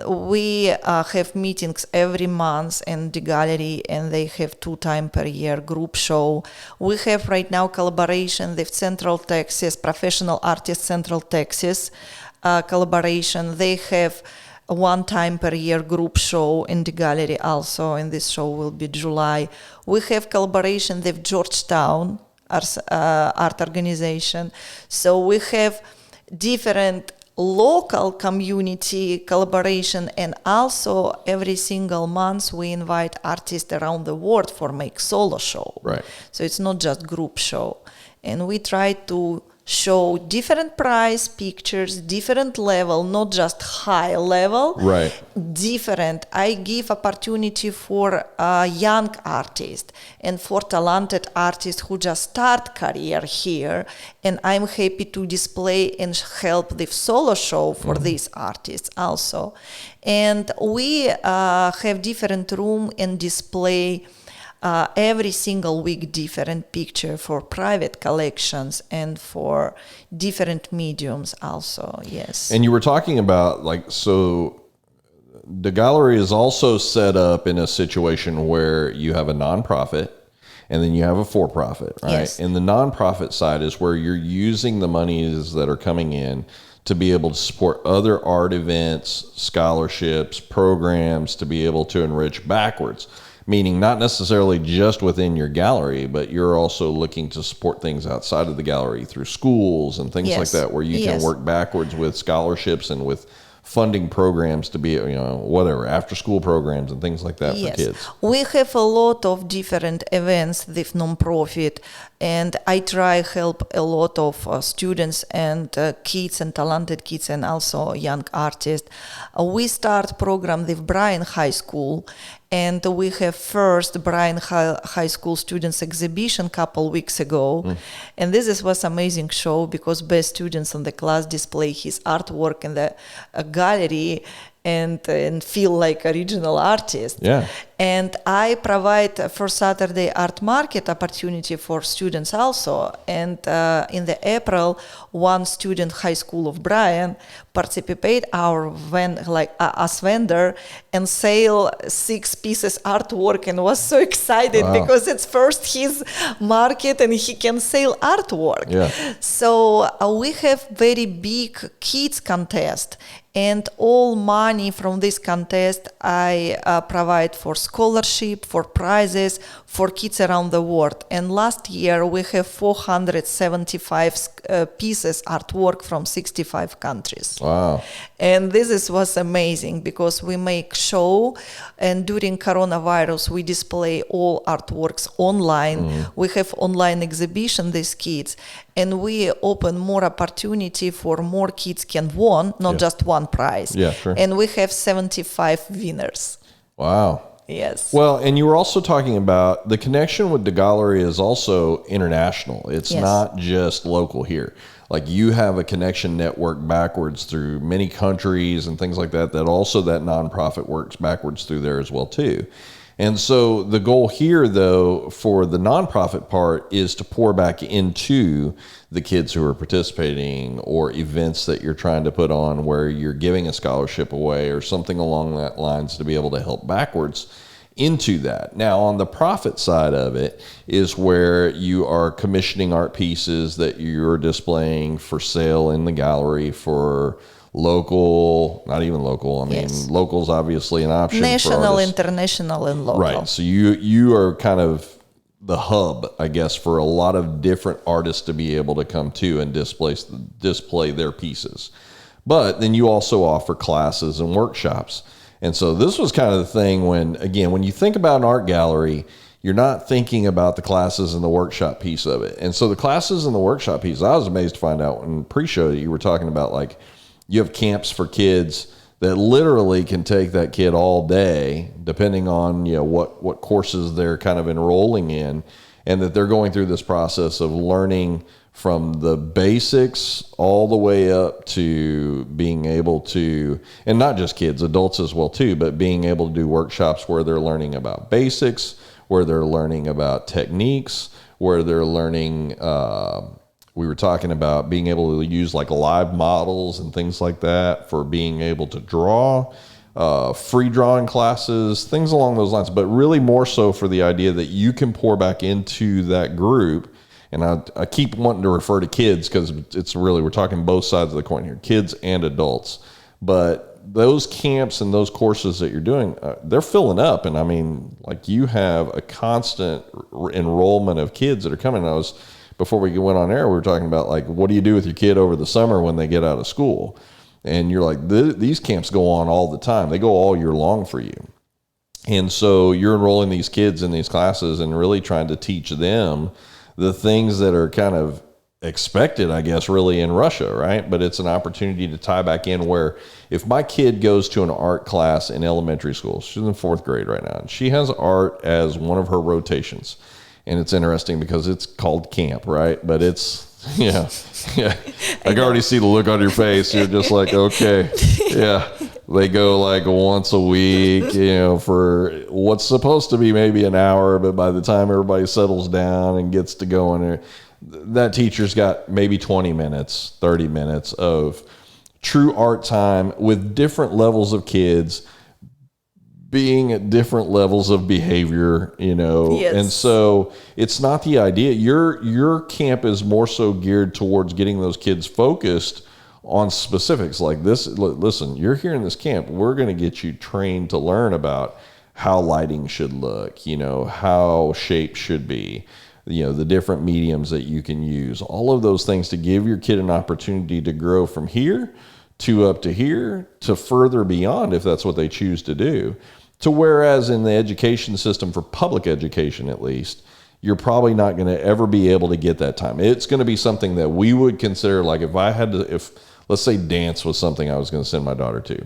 We have meetings every month in Degallery, and they have 2 times per year group show. We have right now collaboration with Central Texas, Professional Artists Central Texas collaboration. They have 1 time per year group show in Degallery also, and this show will be July. We have collaboration with Georgetown art organization. So we have different local community collaboration, and also every single month we invite artists around the world for make solo show. Right. So it's not just group show, and we try to show different price pictures, different level, not just high level. Right. Different. I give opportunity for young artists and for talented artists who just start career here, and I'm happy to display and help with solo show for these artists also. And we have different room and display every single week different picture for private collections and for different mediums also, yes. And you were talking about, like, so Degallery is also set up in a situation where you have a nonprofit and then you have a for-profit, right? Yes. And the nonprofit side is where you're using the monies that are coming in to be able to support other art events, scholarships, programs, to be able to enrich backwards. Meaning not necessarily just within your gallery, but you're also looking to support things outside of the gallery through schools and things like that, where you can work backwards with scholarships and with funding programs to be, whatever, after school programs and things like that for kids. We have a lot of different events with nonprofit, and I try help a lot of students and kids and talented kids and also young artists. We start program with Bryan High School, and we have first Bryan High School students exhibition couple weeks ago. And this was amazing show because best students in the class display his artwork in the gallery and feel like original artist. Yeah. And I provide for Saturday art market opportunity for students also. And in the April, one student high school of Bryan participate as vendor and sell 6 pieces artwork and was so excited because it's first his market and he can sell artwork. Yeah. So we have very big kids contest. And all money from this contest I provide for scholarship, for prizes, for kids around the world. And last year we have 475 pieces artwork from 65 countries. Wow. And was amazing because we make show, and during coronavirus we display all artworks online. We have online exhibition these kids, and we open more opportunity for more kids can win, not just one prize. Yeah, sure. And we have 75 winners. Wow. Yes. Well, and you were also talking about the connection with Degallery is also international. It's not just local here. Like, you have a connection network backwards through many countries and things like that, that also that nonprofit works backwards through there as well too. And so the goal here, though, for the nonprofit part is to pour back into the kids who are participating, or events that you're trying to put on where you're giving a scholarship away or something along that lines, to be able to help backwards into that. Now, on the profit side of it is where you are commissioning art pieces that you're displaying for sale in the gallery for local, not even local. I mean, local's obviously an option. National, for international, and local. Right. So you are kind of the hub, I guess, for a lot of different artists to be able to come to and display their pieces. But then you also offer classes and workshops. And so this was kind of the thing when you think about an art gallery, you're not thinking about the classes and the workshop piece of it. And so the classes and the workshop piece, I was amazed to find out in pre-show that you were talking about, like, you have camps for kids that literally can take that kid all day, depending on what courses they're kind of enrolling in, and that they're going through this process of learning from the basics all the way up to being able to, and not just kids, adults as well too, but being able to do workshops where they're learning about basics, where they're learning about techniques, where they're learning, we were talking about being able to use like live models and things like that for being able to draw, free drawing classes, things along those lines, but really more so for the idea that you can pour back into that group. And I keep wanting to refer to kids because it's really, we're talking both sides of the coin here, kids and adults. But those camps and those courses that you're doing, they're filling up. And I mean, like, you have a constant enrollment of kids that are coming. Before we went on air, we were talking about, like, what do you do with your kid over the summer when they get out of school? And you're like, these camps go on all the time. They go all year long for you. And so you're enrolling these kids in these classes and really trying to teach them the things that are kind of expected, I guess, really in Russia, right? But it's an opportunity to tie back in where if my kid goes to an art class in elementary school, she's in 4th grade right now, and she has art as one of her rotations. And it's interesting because it's called camp, right? But it's, yeah. I can already see the look on your face. You're just like, okay, yeah. They go like once a week, for what's supposed to be maybe an hour, but by the time everybody settles down and gets to going, that teacher's got maybe 20 minutes, 30 minutes of true art time with different levels of kids being at different levels of behavior, Yes. And so it's not the idea. Your camp is more so geared towards getting those kids focused on specifics like this. Listen, you're here in this camp. We're going to get you trained to learn about how lighting should look, how shape should be, the different mediums that you can use, all of those things to give your kid an opportunity to grow from here to up to here to further beyond if that's what they choose to do. To whereas in the education system, for public education at least, you're probably not going to ever be able to get that time. It's going to be something that we would consider, like if let's say dance was something I was going to send my daughter to,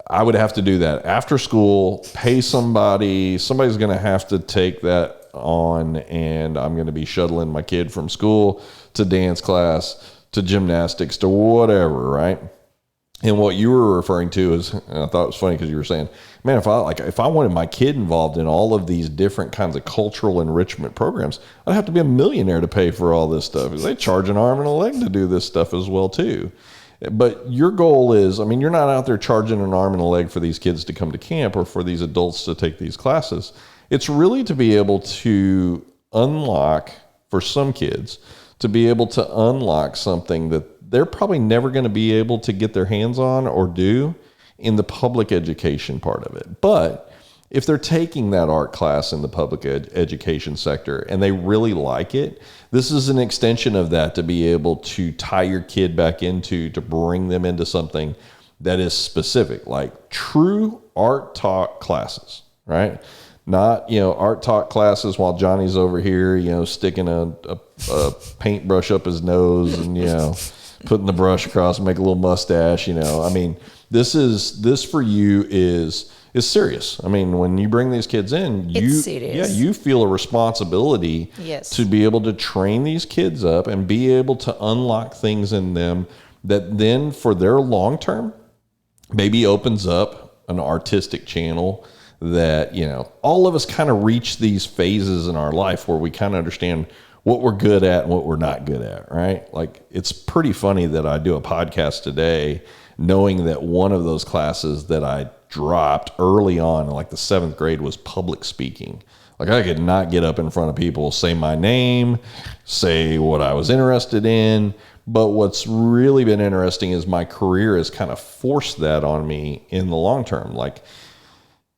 I would have to do that after school, pay somebody's going to have to take that on, and I'm going to be shuttling my kid from school to dance class, to gymnastics, to whatever, right? And what you were referring to is, and I thought it was funny because you were saying, man, if I wanted my kid involved in all of these different kinds of cultural enrichment programs, I'd have to be a millionaire to pay for all this stuff. They charge an arm and a leg to do this stuff as well too. But your goal is, you're not out there charging an arm and a leg for these kids to come to camp or for these adults to take these classes. It's really to be able to unlock, for some kids, to be able to unlock something that they're probably never going to be able to get their hands on or do in the public education part of it. But if they're taking that art class in the public education sector and they really like it, this is an extension of that to be able to tie your kid back into, to bring them into something that is specific, like true art taught classes, right? Not, art taught classes while Johnny's over here, sticking a paintbrush up his nose and, putting the brush across and make a little mustache, this for you is serious. When you bring these kids in, you feel a responsibility to be able to train these kids up and be able to unlock things in them that then for their long term maybe opens up an artistic channel that, all of us kind of reach these phases in our life where we kind of understand what we're good at and what we're not good at, right? Like, it's pretty funny that I do a podcast today knowing that one of those classes that I dropped early on, like the 7th grade, was public speaking. Like, I could not get up in front of people, say my name, say what I was interested in. But what's really been interesting is my career has kind of forced that on me in the long term. Like,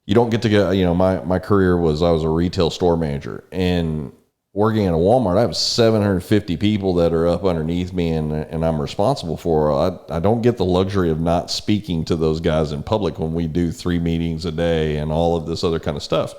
you don't get to go, my career was, I was a retail store manager, and working at a Walmart, I have 750 people that are up underneath me and I'm responsible for. I don't get the luxury of not speaking to those guys in public when we do 3 meetings a day and all of this other kind of stuff.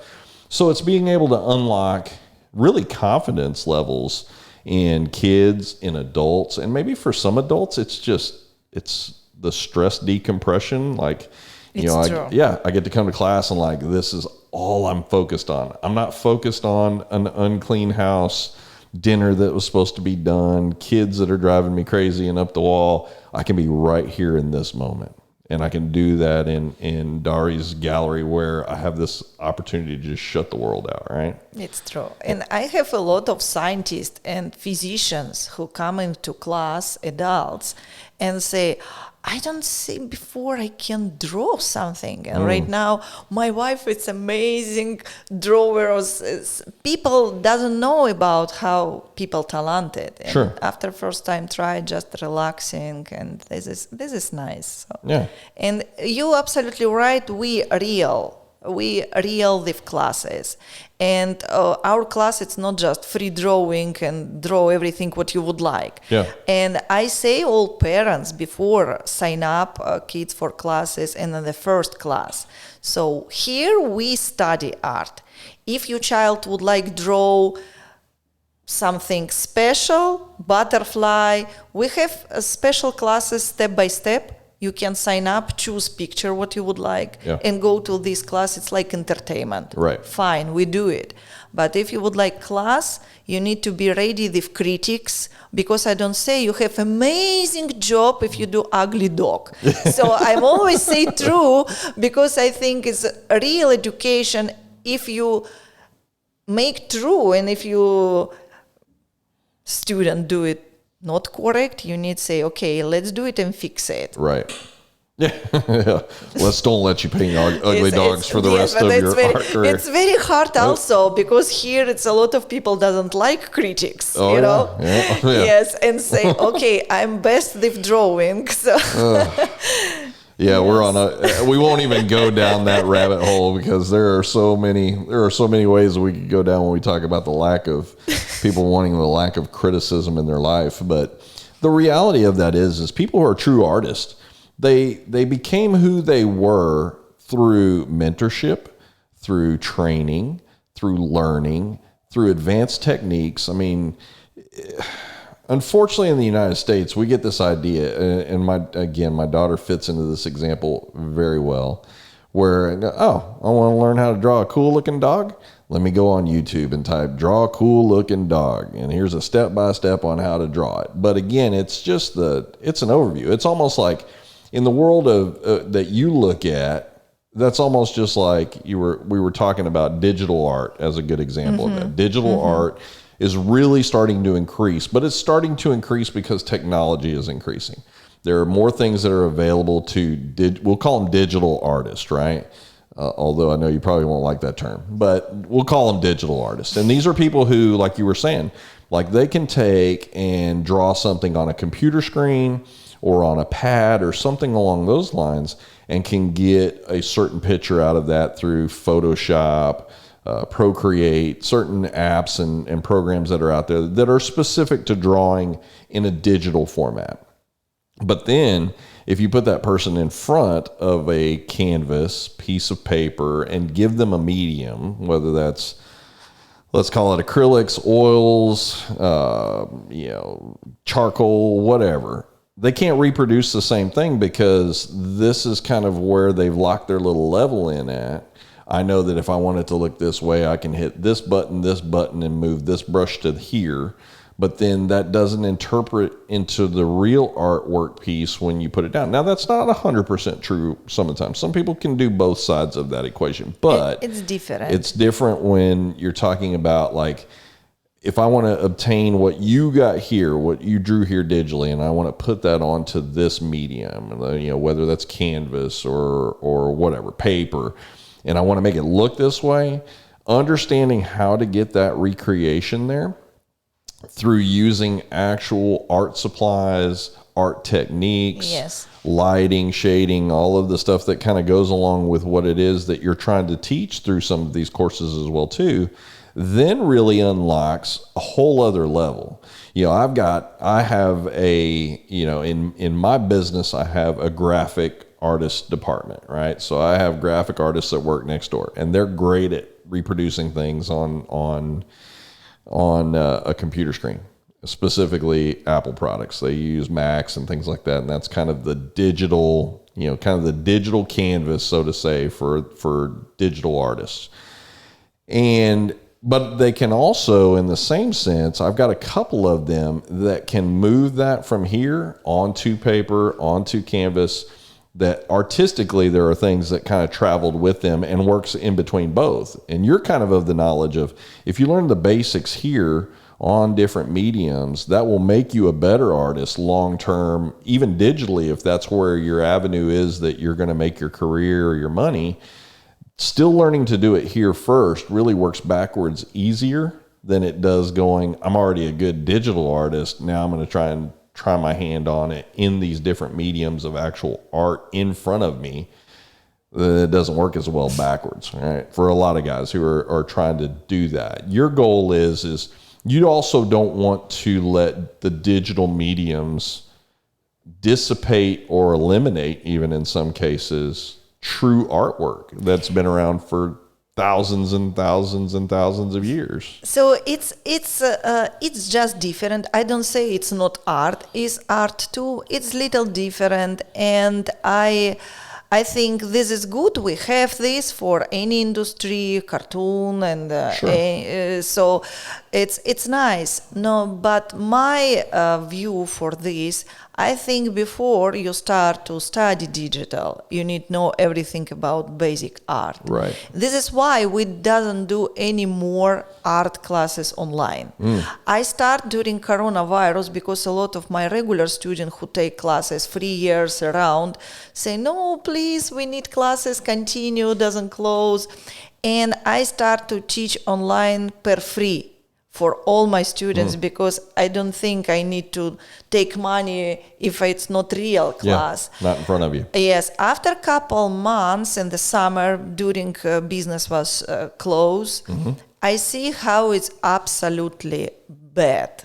So it's being able to unlock really confidence levels in kids, in adults, and maybe for some adults, it's the stress decompression. Like, I get to come to class and like, this is all I'm focused on. I'm not focused on an unclean house, dinner that was supposed to be done, kids that are driving me crazy and up the wall. I can be right here in this moment. And I can do that in Dary's gallery where I have this opportunity to just shut the world out, right? It's true. And I have a lot of scientists and physicians who come into class, adults, and say, I don't see before I can draw something. And right now, my wife is amazing drawers. People doesn't know about how people talented. And sure. After first time try, just relaxing, and this is nice. So. Yeah. And you absolutely right. We real with classes, and our class, it's not just free drawing and draw everything what you would like. Yeah. And I say all parents before sign up kids for classes and in the first class. So here we study art. If your child would like draw something special, butterfly, we have special classes step by step. You can sign up, choose picture what you would like, Yeah. and go to this class. It's like entertainment. Right. Fine, we do it. But if you would like class, you need to be ready with critics, because I don't say you have amazing job if you do ugly dog. So I'm always say true, because I think it's a real education if you make true, and if you student do it not correct, you need to say, okay, let's do it and fix it. Right. Yeah. Let's don't let you paint ugly dogs for the rest of your art career. It's very hard also, because here it's a lot of people doesn't like critics, Oh, you know? Yeah. Yeah. Yes, and say, okay, I'm best with drawing. So Yeah, we're on we won't even go down that rabbit hole, because there are so many ways we could go down when we talk about the lack of people wanting the lack of criticism in their life. But the reality of that is people who are true artists, they became who they were through mentorship, through training, through learning, through advanced techniques. I mean, unfortunately, in the United States, we get this idea, and my daughter fits into this example very well, where, I want to learn how to draw a cool looking dog. Let me go on YouTube and type draw a cool looking dog, and here's a step-by-step on how to draw it. But again, it's just it's an overview. It's almost like in the world of that you look at, that's almost just like we were talking about digital art as a good example of that. Digital art is really starting to increase, but it's starting to increase because technology is increasing. There are more things that are available to, we'll call them digital artists, right? Although I know you probably won't like that term, but we'll call them digital artists. And these are people who, like you were saying, like they can take and draw something on a computer screen or on a pad or something along those lines, and can get a certain picture out of that through Photoshop, Procreate, certain apps and programs that are out there that are specific to drawing in a digital format. But then if you put that person in front of a canvas, piece of paper, and give them a medium, whether that's, let's call it acrylics, oils, charcoal, whatever, they can't reproduce the same thing, because this is kind of where they've locked their little level in at. I know that if I want it to look this way, I can hit this button, and move this brush to here. But then that doesn't interpret into the real artwork piece when you put it down. Now, that's not 100% true sometimes. Some people can do both sides of that equation, but it's different. It's different when you're talking about, like, if I want to obtain what you got here, what you drew here digitally, and I want to put that onto this medium, whether that's canvas or whatever, paper, and I want to make it look this way, understanding how to get that recreation there through using actual art supplies, art techniques, yes, lighting, shading, all of the stuff that kind of goes along with what it is that you're trying to teach through some of these courses as well too, then really unlocks a whole other level. In my business, I have a graphic artist department, right? So I have graphic artists that work next door, and they're great at reproducing things on a computer screen, specifically Apple products. They use Macs and things like that, and that's kind of the digital, digital canvas, so to say, for digital artists. But they can also, in the same sense, I've got a couple of them that can move that from here onto paper, onto canvas, that artistically there are things that kind of traveled with them and works in between both. And you're kind of the knowledge of, if you learn the basics here on different mediums, that will make you a better artist long term, even digitally, if that's where your avenue is that you're going to make your career or your money. Still learning to do it here first really works backwards easier than it does going, I'm already a good digital artist, now I'm going to try my hand on it in these different mediums of actual art in front of me. It doesn't work as well backwards, right? For a lot of guys who are trying to do that. Your goal is you also don't want to let the digital mediums dissipate or eliminate, even in some cases, true artwork that's been around for thousands and thousands and thousands of years. So it's just different. I don't say it's not art. It's art too. It's little different, and I think this is good. We have this for any industry, cartoon, and so it's nice. No, but my view for this, I think before you start to study digital, you need to know everything about basic art. Right. This is why we doesn't do any more art classes online. I start during coronavirus because a lot of my regular students who take classes 3 years around say, no, please, we need classes, continue, doesn't close. And I start to teach online per free for all my students because I don't think I need to take money if it's not real class. Yeah, not in front of you. Yes, after a couple months in the summer during business was closed, I see how it's absolutely bad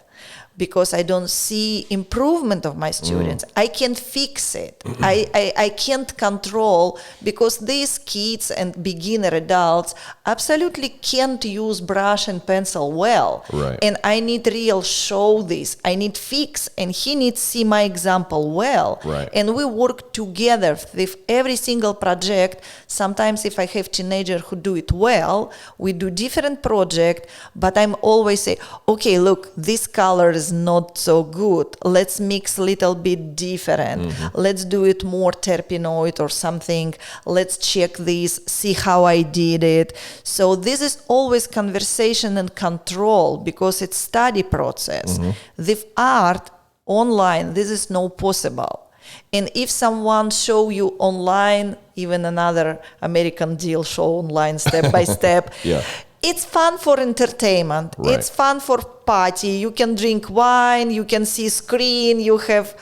because I don't see improvement of my students. I can't fix it. I can't control because these kids and beginner adults absolutely can't use brush and pencil well. Right. And I need real show this. I need fix, and he needs see my example well. Right. And we work together with every single project. Sometimes if I have teenagers who do it well, we do different project, but I'm always say, okay, look, this color is not so good. Let's mix a little bit different. Let's do it more terpenoid or something. Let's check this, see how I did it. So this is always conversation and control because it's study process. With art online, this is not possible. And if someone show you online, even another American deal show online step by step, it's fun for entertainment. Right. It's fun for party. You can drink wine, you can see screen, you have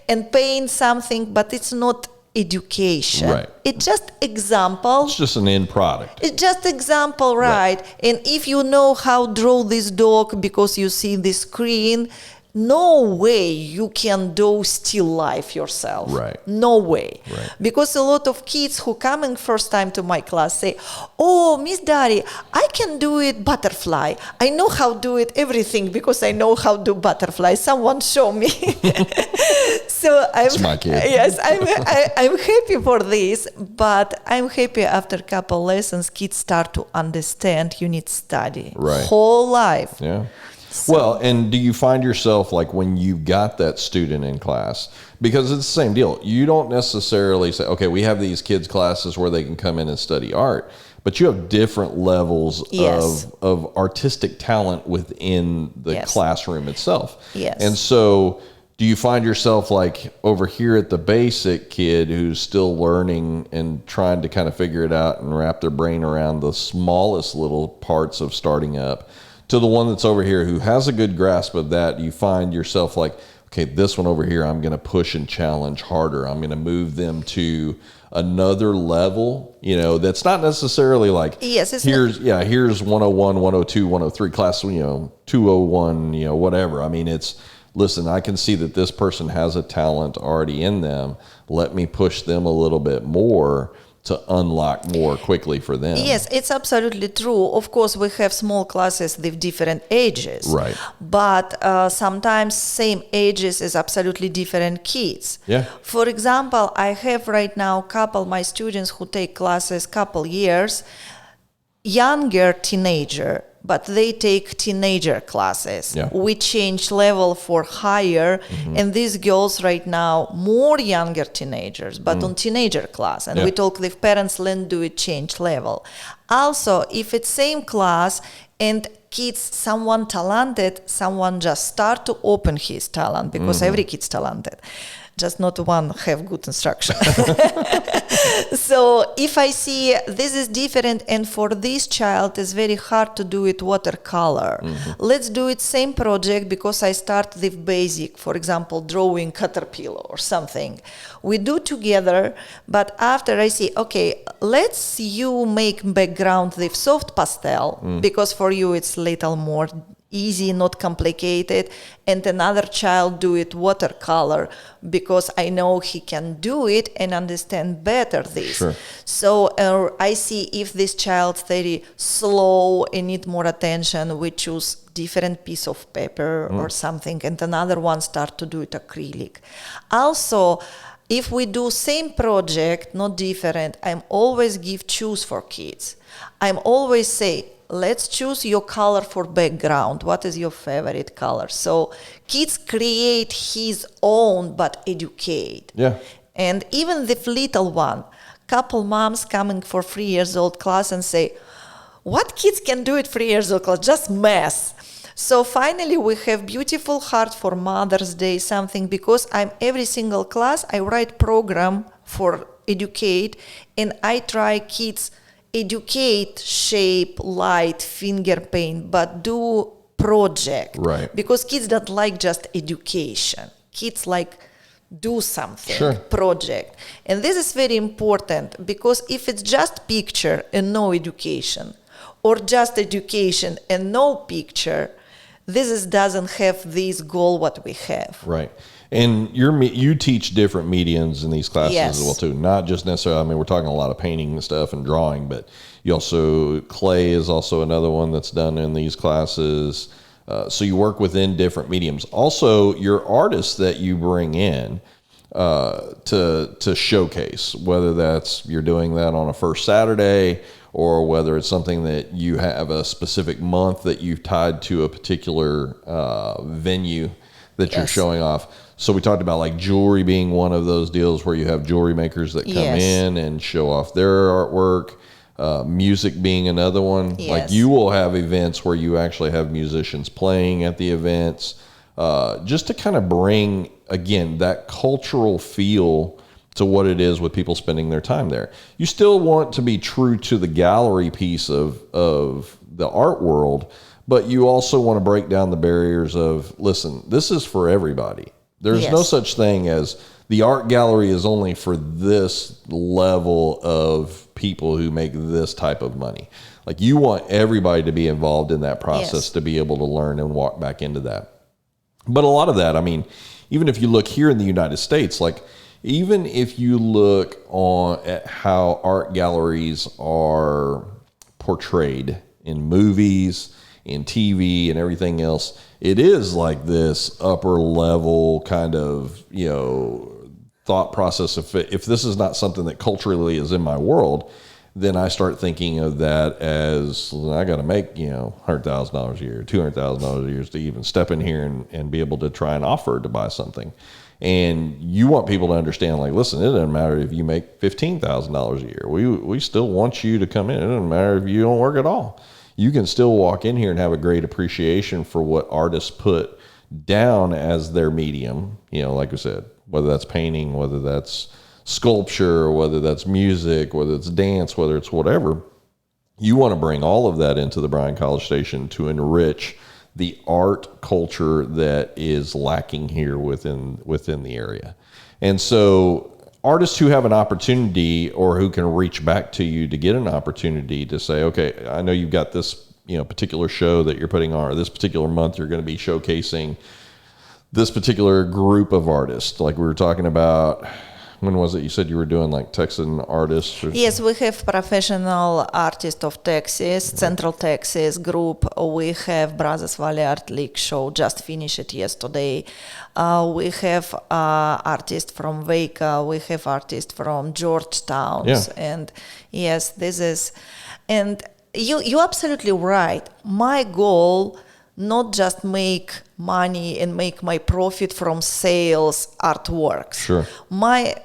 and paint something, but it's not education. Right. It's just example. It's just an end product. It's just example, right? And if you know how draw this dog because you see the screen, no way you can do still life yourself. Right. No way. Right. Because a lot of kids who coming first time to my class say, oh, Miss Dary, I can do it butterfly. I know how do it everything because I know how do butterfly. Someone show me. So I'm my kid. Yes, I'm happy for this, but I'm happy after a couple lessons, kids start to understand you need study. Right. Whole life. Yeah. Well, and do you find yourself like when you got that student in class, because it's the same deal. You don't necessarily say, okay, we have these kids classes where they can come in and study art, but you have different levels of artistic talent within the classroom itself. Yes. And so do you find yourself like over here at the basic kid who's still learning and trying to kind of figure it out and wrap their brain around the smallest little parts of starting up, to the one that's over here who has a good grasp of that? You find yourself like, okay, this one over here, I'm going to push and challenge harder. I'm going to move them to another level, that's not necessarily like, here's 101, 102, 103 class, 201, whatever. I mean, it's, listen, I can see that this person has a talent already in them. Let me push them a little bit more to unlock more quickly for them. Yes, it's absolutely true. Of course, we have small classes with different ages. Right. But sometimes same ages is absolutely different kids. Yeah. For example, I have right now a couple my students who take classes couple years, younger teenager, but they take teenager classes. Yeah. We change level for higher, and these girls right now more younger teenagers, but on teenager class. And we talk with parents, let's do it change level. Also, if it's same class and kids, someone talented, someone just start to open his talent because every kid's talented. Just not one have good instruction. So if I see this is different, and for this child it's very hard to do it watercolor. Let's do it same project because I start with basic, for example, drawing caterpillar or something. We do together, but after I see, okay, let's you make background with soft pastel because for you it's little more easy, not complicated, and another child do it watercolor because I know he can do it and understand better this. Sure. So I see if this child's very slow and need more attention, we choose different piece of paper or something, and another one start to do it acrylic. Also, if we do same project, not different, I'm always give choose for kids. I'm always say, let's choose your color for background. What is your favorite color? So kids create his own, but educate. Yeah. And even the little one, couple moms coming for 3 years old class and say, what kids can do at 3 years old class? Just mess. So finally we have beautiful heart for Mother's Day, something, because I'm every single class, I write program for educate, and I try kids educate, shape, light, finger paint, but do project. Right. Because kids don't like just education. Kids like do something, Sure. project. And this is very important, because if it's just picture and no education, or just education and no picture, doesn't have this goal what we have. Right. And you teach different mediums in these classes Yes. as well too. Not just necessarily, I mean, we're talking a lot of painting and stuff and drawing, but you also, clay is also another one that's done in these classes. So you work within different mediums. Also, your artists that you bring in to showcase, whether that's you're doing that on a first Saturday, or whether it's something that you have a specific month that you've tied to a particular venue that you're Yes. showing off. So we talked about like jewelry being one of those deals where you have jewelry makers that come Yes. in and show off their artwork. Music being another one. Yes. Like you will have events where you actually have musicians playing at the events, just to kind of bring, again, that cultural feel to what it is with people spending their time there. You still want to be true to the gallery piece of the art world, but you also want to break down the barriers of, listen, this is for everybody. There's no Yes. such thing as the art gallery is only for this level of people who make this type of money. Like you want everybody to be involved in that process, Yes. to be able to learn and walk back into that. But a lot of that, I mean, even if you look here in the United States, like even if you look at how art galleries are portrayed in movies, in TV and everything else, it is like this upper level kind of, thought process. If this is not something that culturally is in my world, then I start thinking of that as I got to make, $100,000 a year, $200,000 a year to even step in here and be able to try and offer to buy something. And you want people to understand, like, listen, it doesn't matter if you make $15,000 a year. We still want you to come in. It doesn't matter if you don't work at all. You can still walk in here and have a great appreciation for what artists put down as their medium. Like I said, whether that's painting, whether that's sculpture, whether that's music, whether it's dance, whether it's whatever. You want to bring all of that into the Bryan College Station to enrich the art culture that is lacking here within the area. And so artists who have an opportunity or who can reach back to you to get an opportunity to say, okay, I know you've got this, particular show that you're putting on, or this particular month you're going to be showcasing this particular group of artists. Like we were talking about, when was it? You said you were doing like Texan artists? Yes, we have professional artists of Texas, Central Texas group. We have Brazos Valley Art League show, just finished it yesterday. We have artists from Waco. We have artists from Georgetown. Yeah. And yes, this is, and you're absolutely right. My goal, not just make money and make my profit from sales artworks. Sure. My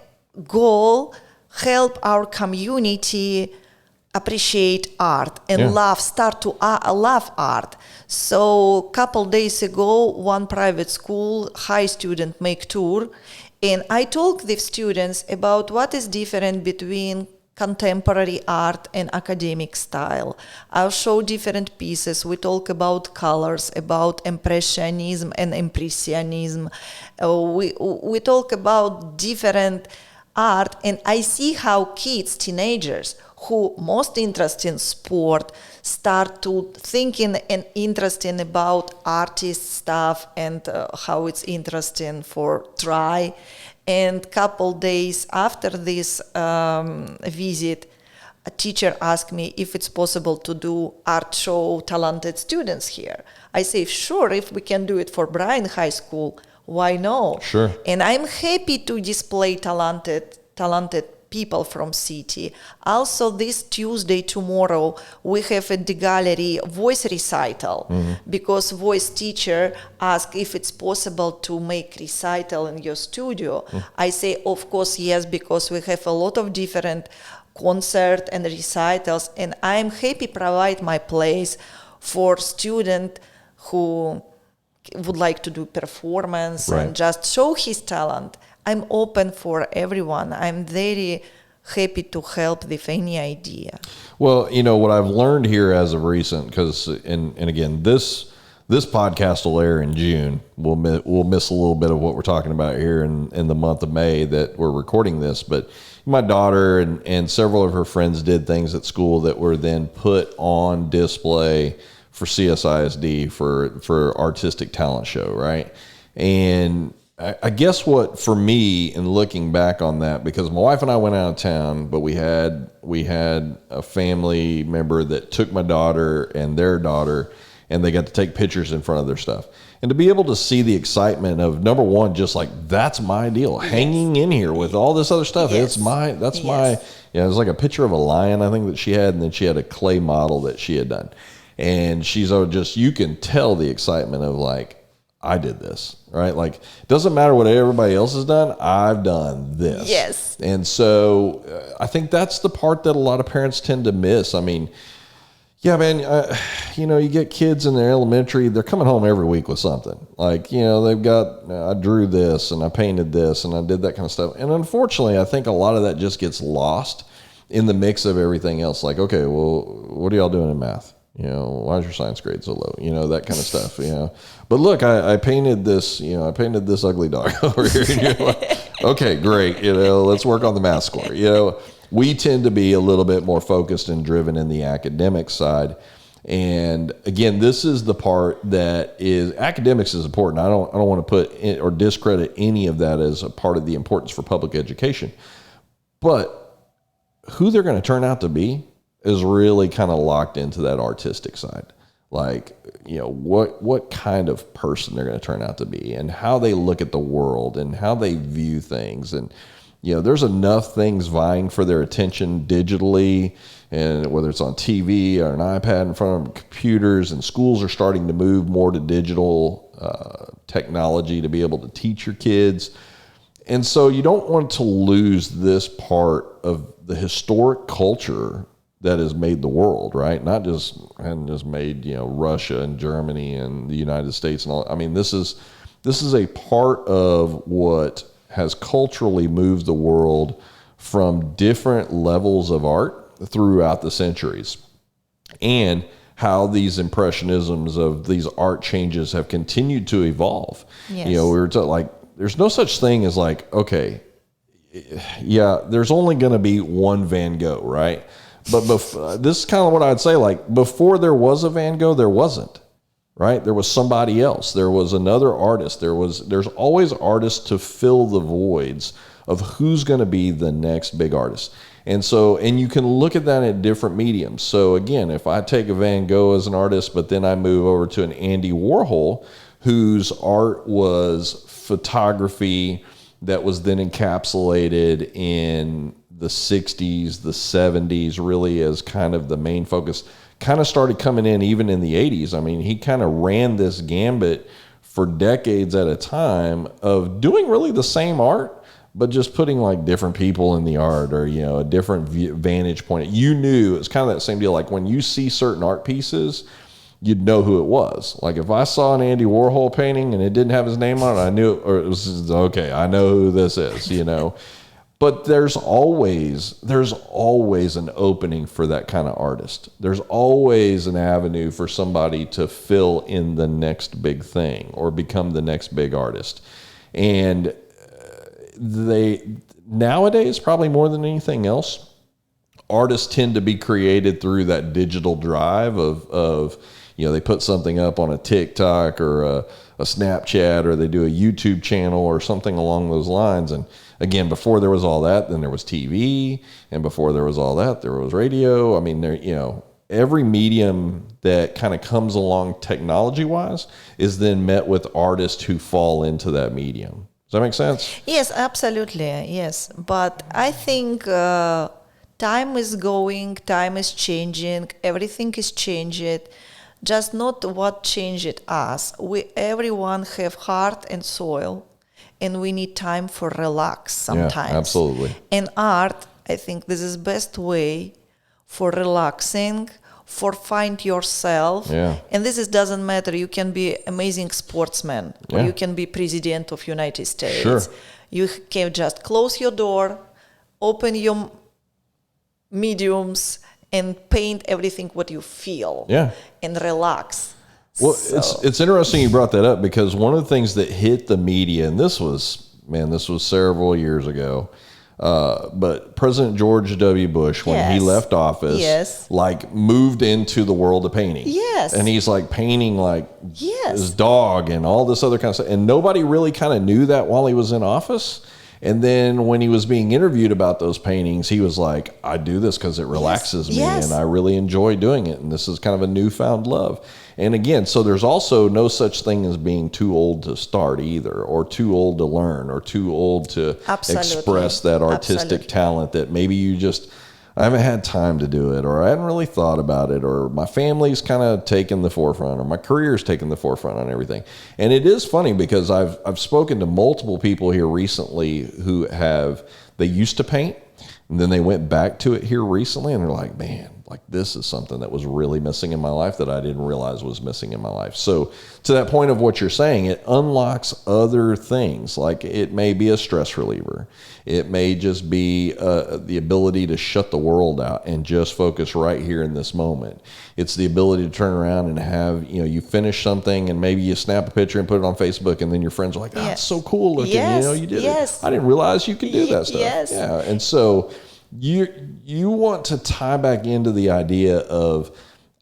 goal, help our community appreciate art and start to love art. So a couple days ago, one private school, high student make tour, and I talk with students about what is different between contemporary art and academic style. I'll show different pieces. We talk about colors, about impressionism and impressionism. We talk about different art, and I see how kids, teenagers, who most interested in sport start to thinking and interesting about artist stuff and how it's interesting for try. And couple days after this visit, a teacher asked me if it's possible to do art show talented students here. I say, sure, if we can do it for Bryan High School, why no? Sure. And I'm happy to display talented people from city. Also, this Tuesday, tomorrow, we have a Degallery voice recital because voice teacher asked if it's possible to make recital in your studio. I say, of course, yes, because we have a lot of different concert and recitals, and I'm happy provide my place for student who would like to do performance and just show his talent. I'm open for everyone. I'm very happy to help with any idea. Well, you know what I've learned here as of recent, because and again this podcast will air in June. We'll miss a little bit of what we're talking about here in the month of May that we're recording this, but my daughter and several of her friends did things at school that were then put on display for CSISD for artistic talent show, right? And I guess what for me in looking back on that, because my wife and I went out of town, but we had a family member that took my daughter and their daughter, and they got to take pictures in front of their stuff. And to be able to see the excitement of, number one, just like, that's my deal, hanging in here with all this other stuff. That's my, it was like a picture of a lion, I think, that she had, and then she had a clay model that she had done. And she's you can tell the excitement of like, I did this, right? Like, it doesn't matter what everybody else has done, I've done this. Yes. And so I think that's the part that a lot of parents tend to miss. I mean, yeah, man, you get kids in their elementary, they're coming home every week with something. Like, they've got, I drew this and I painted this and I did that kind of stuff. And unfortunately, I think a lot of that just gets lost in the mix of everything else. Like, okay, well, what are y'all doing in math? Why is your science grade so low? That kind of stuff, But look, I painted this, this ugly dog over here. And you're like, okay, great. Let's work on the math score. We tend to be a little bit more focused and driven in the academic side. And again, this is the part that is, academics is important. I don't want to put in, or discredit any of that as a part of the importance for public education. But who they're going to turn out to be is really kind of locked into that artistic side. Like, what kind of person they're going to turn out to be and how they look at the world and how they view things. And, there's enough things vying for their attention digitally, and whether it's on TV or an iPad in front of computers, and schools are starting to move more to digital technology to be able to teach your kids. And so you don't want to lose this part of the historic culture that has made the world, right? Not just made, Russia and Germany and the United States and all. I mean, this is a part of what has culturally moved the world from different levels of art throughout the centuries, and how these impressionisms of these art changes have continued to evolve. Yes. We were like, there's no such thing as like, okay, yeah, there's only going to be one Van Gogh, right? But this is kind of what I'd say, like, before there was a Van Gogh, there wasn't, right? There was somebody else. There was another artist. There's always artists to fill the voids of who's going to be the next big artist. And you can look at that at different mediums. So again, if I take a Van Gogh as an artist, but then I move over to an Andy Warhol, whose art was photography that was then encapsulated in the 60s, the 70s, really as kind of the main focus, kind of started coming in even in the 80s. I mean, he kind of ran this gambit for decades at a time of doing really the same art, but just putting like different people in the art, or, a different vantage point. You knew it's kind of that same deal. Like when you see certain art pieces, you'd know who it was. Like if I saw an Andy Warhol painting and it didn't have his name on it, I knew, or it was okay, I know who this is, But there's always an opening for that kind of artist. There's always an avenue for somebody to fill in the next big thing or become the next big artist. And they nowadays, probably more than anything else, artists tend to be created through that digital drive of they put something up on a TikTok or a Snapchat, or they do a YouTube channel or something along those lines. And again, before there was all that, then there was TV, and before there was all that, there was radio. I mean, every medium that kind of comes along technology-wise is then met with artists who fall into that medium. Does that make sense? Yes, absolutely. Yes. But I think time is going, time is changing, everything is changing. Just not what changed us. Everyone have heart and soul, and we need time for relax sometimes. Yeah, absolutely. And art, I think this is best way for relaxing, for find yourself. Yeah. And doesn't matter. You can be amazing sportsman, or you can be president of United States. Sure. You can just close your door, open your mediums, and paint everything what you feel. Yeah. And relax. Well, it's interesting you brought that up, because one of the things that hit the media, and this was several years ago, but President George W. Bush, when he left office, moved into the world of painting. Yes. And he's like painting his dog and all this other kind of stuff. And nobody really kind of knew that while he was in office. And then when he was being interviewed about those paintings, he was like, I do this because it relaxes me and I really enjoy doing it. And this is kind of a newfound love. And again, so there's also no such thing as being too old to start either, or too old to learn, or too old to express that artistic talent that maybe I haven't had time to do it, or I hadn't really thought about it, or my family's kind of taken the forefront, or my career's taken the forefront on everything. And it is funny because I've spoken to multiple people here recently who they used to paint, and then they went back to it here recently, and they're like, man, this is something that was really missing in my life that I didn't realize was missing in my life. So to that point of what you're saying, it unlocks other things. Like it may be a stress reliever. It may just be the ability to shut the world out and just focus right here in this moment. It's the ability to turn around and have, you finish something and maybe you snap a picture and put it on Facebook, and then your friends are like, it's so cool looking. You did it. I didn't realize you could do that stuff. Yes. Yeah. And so you want to tie back into the idea of,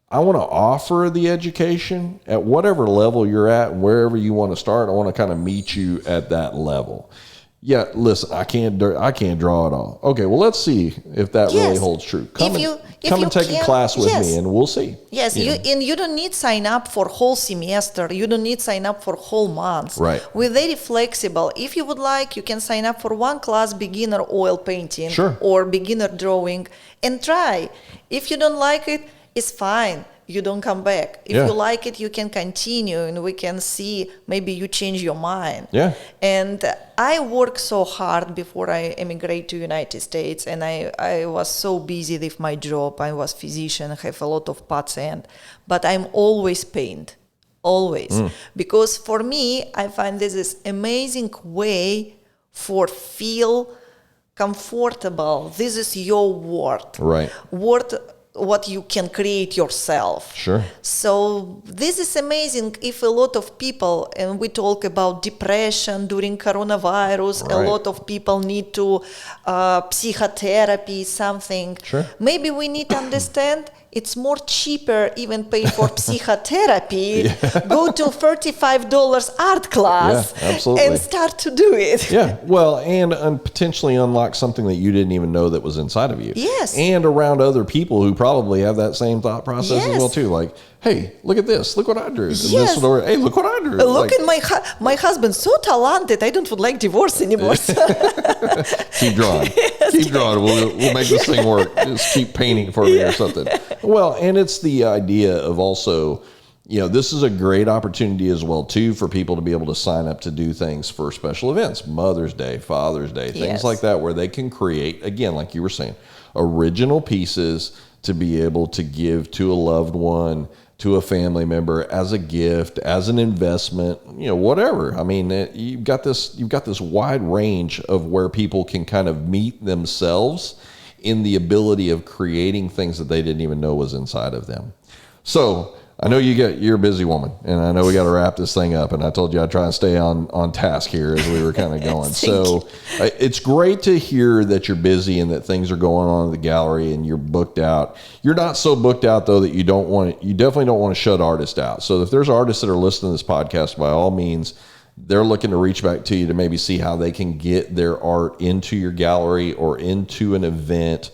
I want to offer the education at whatever level you're at, and wherever you want to start. I want to kind of meet you at that level. Yeah, listen, I can't draw it all. Okay, well, let's see if that really holds true. Come and take a class with me, and we'll see. Yes, you don't need sign up for whole semester. You don't need sign up for whole months. Right. We're very flexible. If you would like, you can sign up for one class, beginner oil painting or beginner drawing, and try. If you don't like it, it's fine. You don't come back. If you like it, you can continue, and we can see maybe you change your mind. Yeah. And I worked so hard before I immigrated to United States, and I was so busy with my job. I was physician, have a lot of patients, but I'm always paint, always. Because for me, I find this is amazing way for feel comfortable. This is your word. Right. What you can create yourself. Sure. So this is amazing. If a lot of people, and we talk about depression during coronavirus, a lot of people need to psychotherapy, something. Sure. Maybe we need to understand it's more cheaper even pay for psychotherapy. Go to $35 art class and start to do it. Yeah, well, and potentially unlock something that you didn't even know that was inside of you. Yes. And around other people who probably have that same thought process as well too. Like, hey, look at this. Look what I drew. And this one, hey, look what I drew. Look at my husband, so talented. I don't would like divorce anymore. Keep drawing. Keep drawing. We'll make this thing work. Just keep painting for me or something. Well, and it's the idea of also, this is a great opportunity as well too for people to be able to sign up to do things for special events, Mother's Day, Father's Day, things like that, where they can create, again, like you were saying, original pieces to be able to give to a loved one, to a family member, as a gift, as an investment, whatever. I mean, you've got this wide range of where people can kind of meet themselves in the ability of creating things that they didn't even know was inside of them. So I know you're a busy woman, and I know we got to wrap this thing up. And I told you I'd try and stay on task here as we were kind of going. So it's great to hear that you're busy and that things are going on at the gallery and you're booked out. You're not so booked out though that you definitely don't want to shut artists out. So if there's artists that are listening to this podcast, by all means, they're looking to reach back to you to maybe see how they can get their art into your gallery or into an event.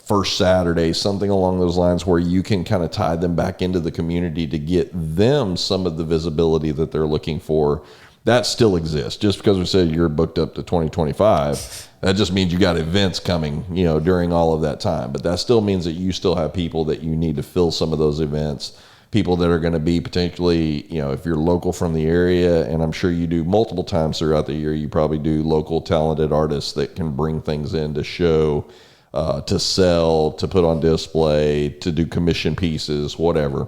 First Saturday, something along those lines where you can kind of tie them back into the community to get them some of the visibility that they're looking for. That still exists. Just because we said you're booked up to 2025, that just means you got events coming, during all of that time. But that still means that you still have people that you need to fill some of those events, people that are going to be potentially, if you're local from the area, and I'm sure you do multiple times throughout the year, you probably do local talented artists that can bring things in to show, to sell, to put on display, to do commission pieces, whatever.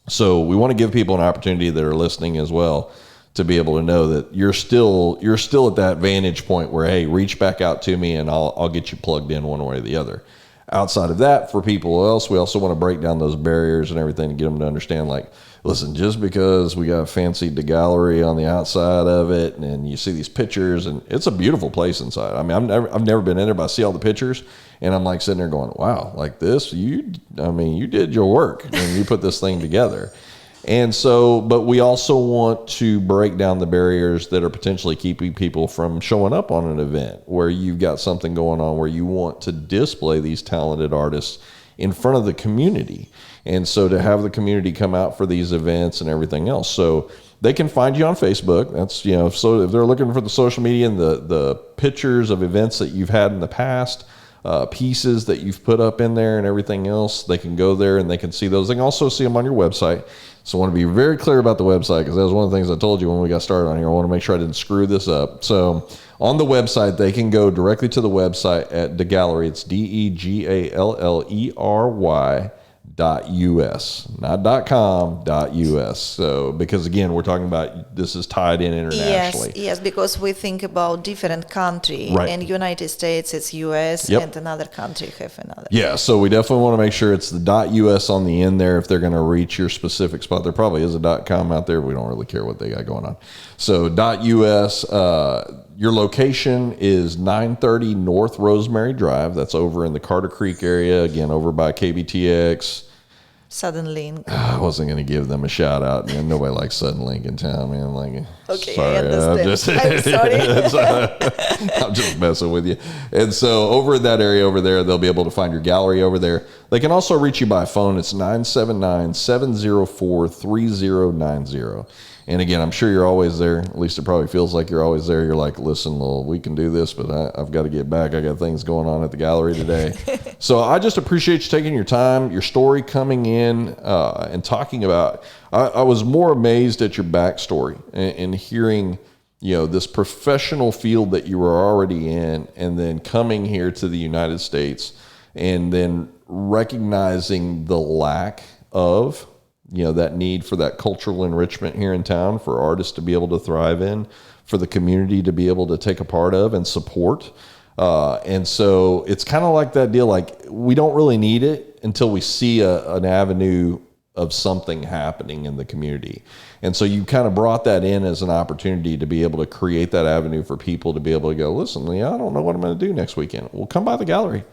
So we want to give people an opportunity that are listening as well to be able to know that you're still at that vantage point where, hey, reach back out to me and I'll get you plugged in one way or the other. Outside of that, for people else, we also want to break down those barriers and everything to get them to understand, like, listen, just because we got a fancy Degallery on the outside of it and you see these pictures, and it's a beautiful place inside. I mean, I've never been in there, but I see all the pictures and I'm like sitting there going, wow, like this, you did your work and you put this thing together. And so, but we also want to break down the barriers that are potentially keeping people from showing up on an event where you've got something going on where you want to display these talented artists in front of the community. And so to have the community come out for these events and everything else. So they can find you on Facebook. That's, so if they're looking for the social media and the pictures of events that you've had in the past, pieces that you've put up in there and everything else, they can go there and they can see those. They can also see them on your website. So I want to be very clear about the website, because that was one of the things I told you when we got started on here. I want to make sure I didn't screw this up. So on the website, they can go directly to the website at Degallery. It's DEGALLERY.US, not .com, .us. So, because again, we're talking about this is tied in internationally. Yes, because we think about different country. Right. In United States, it's US, Yep. and another country have another. Yeah, so we definitely want to make sure it's the .us on the end there if they're going to reach your specific spot. There probably is a .com out there. We don't really care what they got going on. So .us, your location is 930 North Rosemary Drive. That's over in the Carter Creek area, again, over by KBTX. Sudden Link. I wasn't going to give them a shout out, man. Nobody likes Sudden Link in town, man. Like, Okay, sorry, I understand. I'm sorry. I'm just messing with you. And so over in that area over there, they'll be able to find your gallery over there. They can also reach you by phone. It's 979-704-3090. And again, I'm sure you're always there. At least it probably feels like you're always there. You're like, listen, well, we can do this, but I've got to get back. I got things going on at the gallery today. So I just appreciate you taking your time, your story coming in and talking about. I was more amazed at your backstory and hearing, this professional field that you were already in, and then coming here to the United States and then recognizing the lack of that need for that cultural enrichment here in town for artists to be able to thrive in, for the community to be able to take a part of and support. And so it's kind of like that deal, like we don't really need it until we see an avenue of something happening in the community. And so you kind of brought that in as an opportunity to be able to create that avenue for people to be able to go, listen, I don't know what I'm going to do next weekend. Well, come by the gallery.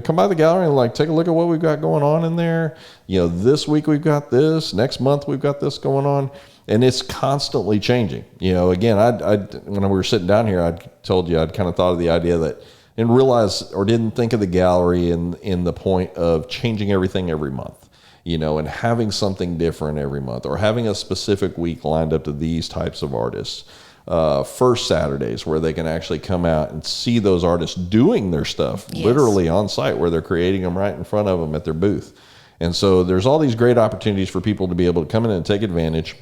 Come by the gallery and take a look at what we've got going on in there. This week we've got this, next month we've got this going on, and it's constantly changing. Again, I when we were sitting down here, I told you I'd kind of thought of the idea that, and realized or didn't think of the gallery in the point of changing everything every month, and having something different every month, or having a specific week lined up to these types of artists. First Saturdays where they can actually come out and see those artists doing their stuff, yes, literally on site, where they're creating them right in front of them at their booth. And so there's all these great opportunities for people to be able to come in and take advantage,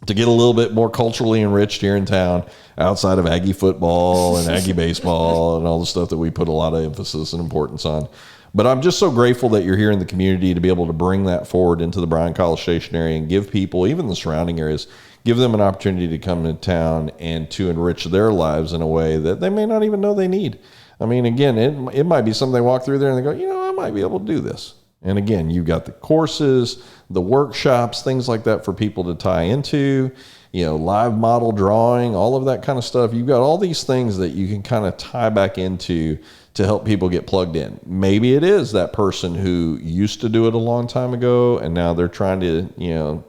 to get a little bit more culturally enriched here in town, outside of Aggie football and Aggie baseball and all the stuff that we put a lot of emphasis and importance on. But I'm just so grateful that you're here in the community to be able to bring that forward into the Bryan-College Station area and give people, even the surrounding areas, give them an opportunity to come to town and to enrich their lives in a way that they may not even know they need. I mean, again, it might be something they walk through there and they go, I might be able to do this. And again, you've got the courses, the workshops, things like that for people to tie into, live model drawing, all of that kind of stuff. You've got all these things that you can kind of tie back into to help people get plugged in. Maybe it is that person who used to do it a long time ago and now they're trying to,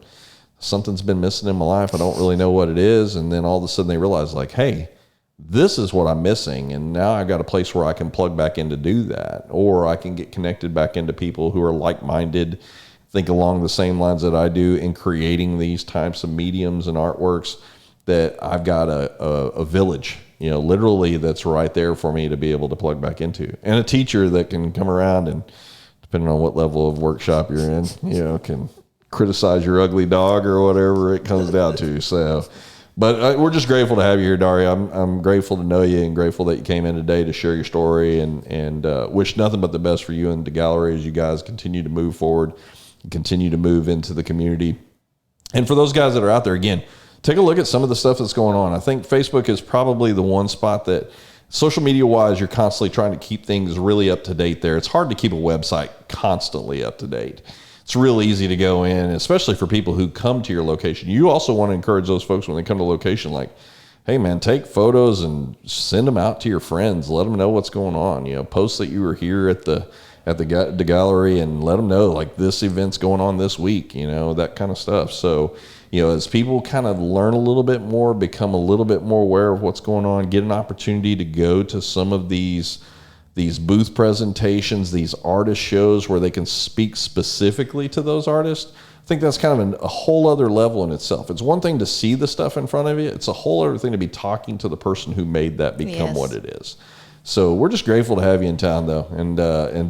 something's been missing in my life. I don't really know what it is. And then all of a sudden they realize like, hey, this is what I'm missing. And now I've got a place where I can plug back in to do that. Or I can get connected back into people who are like-minded, think along the same lines that I do in creating these types of mediums and artworks, that I've got a village, literally that's right there for me to be able to plug back into. And a teacher that can come around and, depending on what level of workshop you're in, can criticize your ugly dog or whatever it comes down to. So, but we're just grateful to have you here, Dary. I'm grateful to know you and grateful that you came in today to share your story, and wish nothing but the best for you and Degallery as you guys continue to move forward, continue to move into the community. And for those guys that are out there, again, take a look at some of the stuff that's going on. I think Facebook is probably the one spot that, social media wise, you're constantly trying to keep things really up to date there. It's hard to keep a website constantly up to date. It's real easy to go in, especially for people who come to your location. You also want to encourage those folks when they come to location, like, hey man, take photos and send them out to your friends. Let them know what's going on. Post that you were here at the Degallery and let them know like this event's going on this week, that kind of stuff. So, as people kind of learn a little bit more, become a little bit more aware of what's going on, get an opportunity to go to some of these booth presentations, these artist shows where they can speak specifically to those artists. I think that's kind of a whole other level in itself. It's one thing to see the stuff in front of you. It's a whole other thing to be talking to the person who made that become what it is. So we're just grateful to have you in town, though, and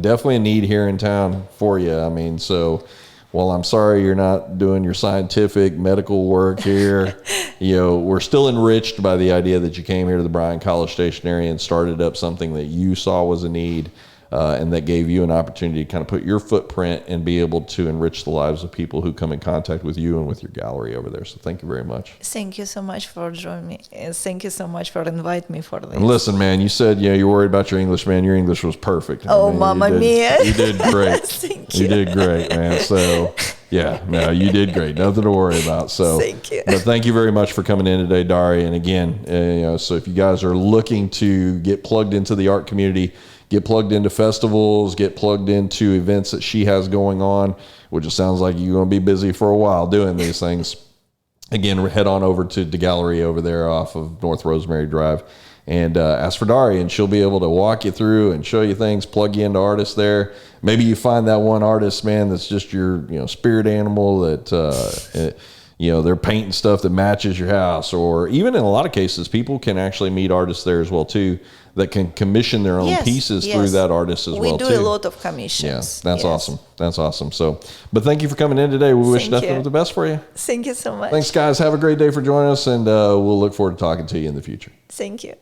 definitely a need here in town for you. I mean, so while I'm sorry you're not doing your scientific medical work here, we're still enriched by the idea that you came here to the Bryan College Station area and started up something that you saw was a need, and that gave you an opportunity to kind of put your footprint and be able to enrich the lives of people who come in contact with you and with your gallery over there. So thank you very much. Thank you so much for joining me. Thank you so much for inviting me for this. And listen, man, you said, you're worried about your English, man. Your English was perfect. Oh, Mamma Mia. You did great. Thank you. You did great, man. So, yeah, no, you did great. Nothing to worry about. So, thank you. But thank you very much for coming in today, Dary. And again, so if you guys are looking to get plugged into the art community, get plugged into festivals, get plugged into events that she has going on, which it sounds like you're going to be busy for a while doing these things. Again, head on over to Degallery over there off of North Rosemary Drive and ask for Dary, and she'll be able to walk you through and show you things, plug you into artists there. Maybe you find that one artist, man, that's just your spirit animal that they're painting stuff that matches your house, or even in a lot of cases, people can actually meet artists there as well too, that can commission their own pieces through that artist as well too. We do a lot of commissions. Yeah, that's awesome. That's awesome. So, but thank you for coming in today. We wish nothing but the best for you. Thank you so much. Thanks, guys. Have a great day for joining us, and we'll look forward to talking to you in the future. Thank you.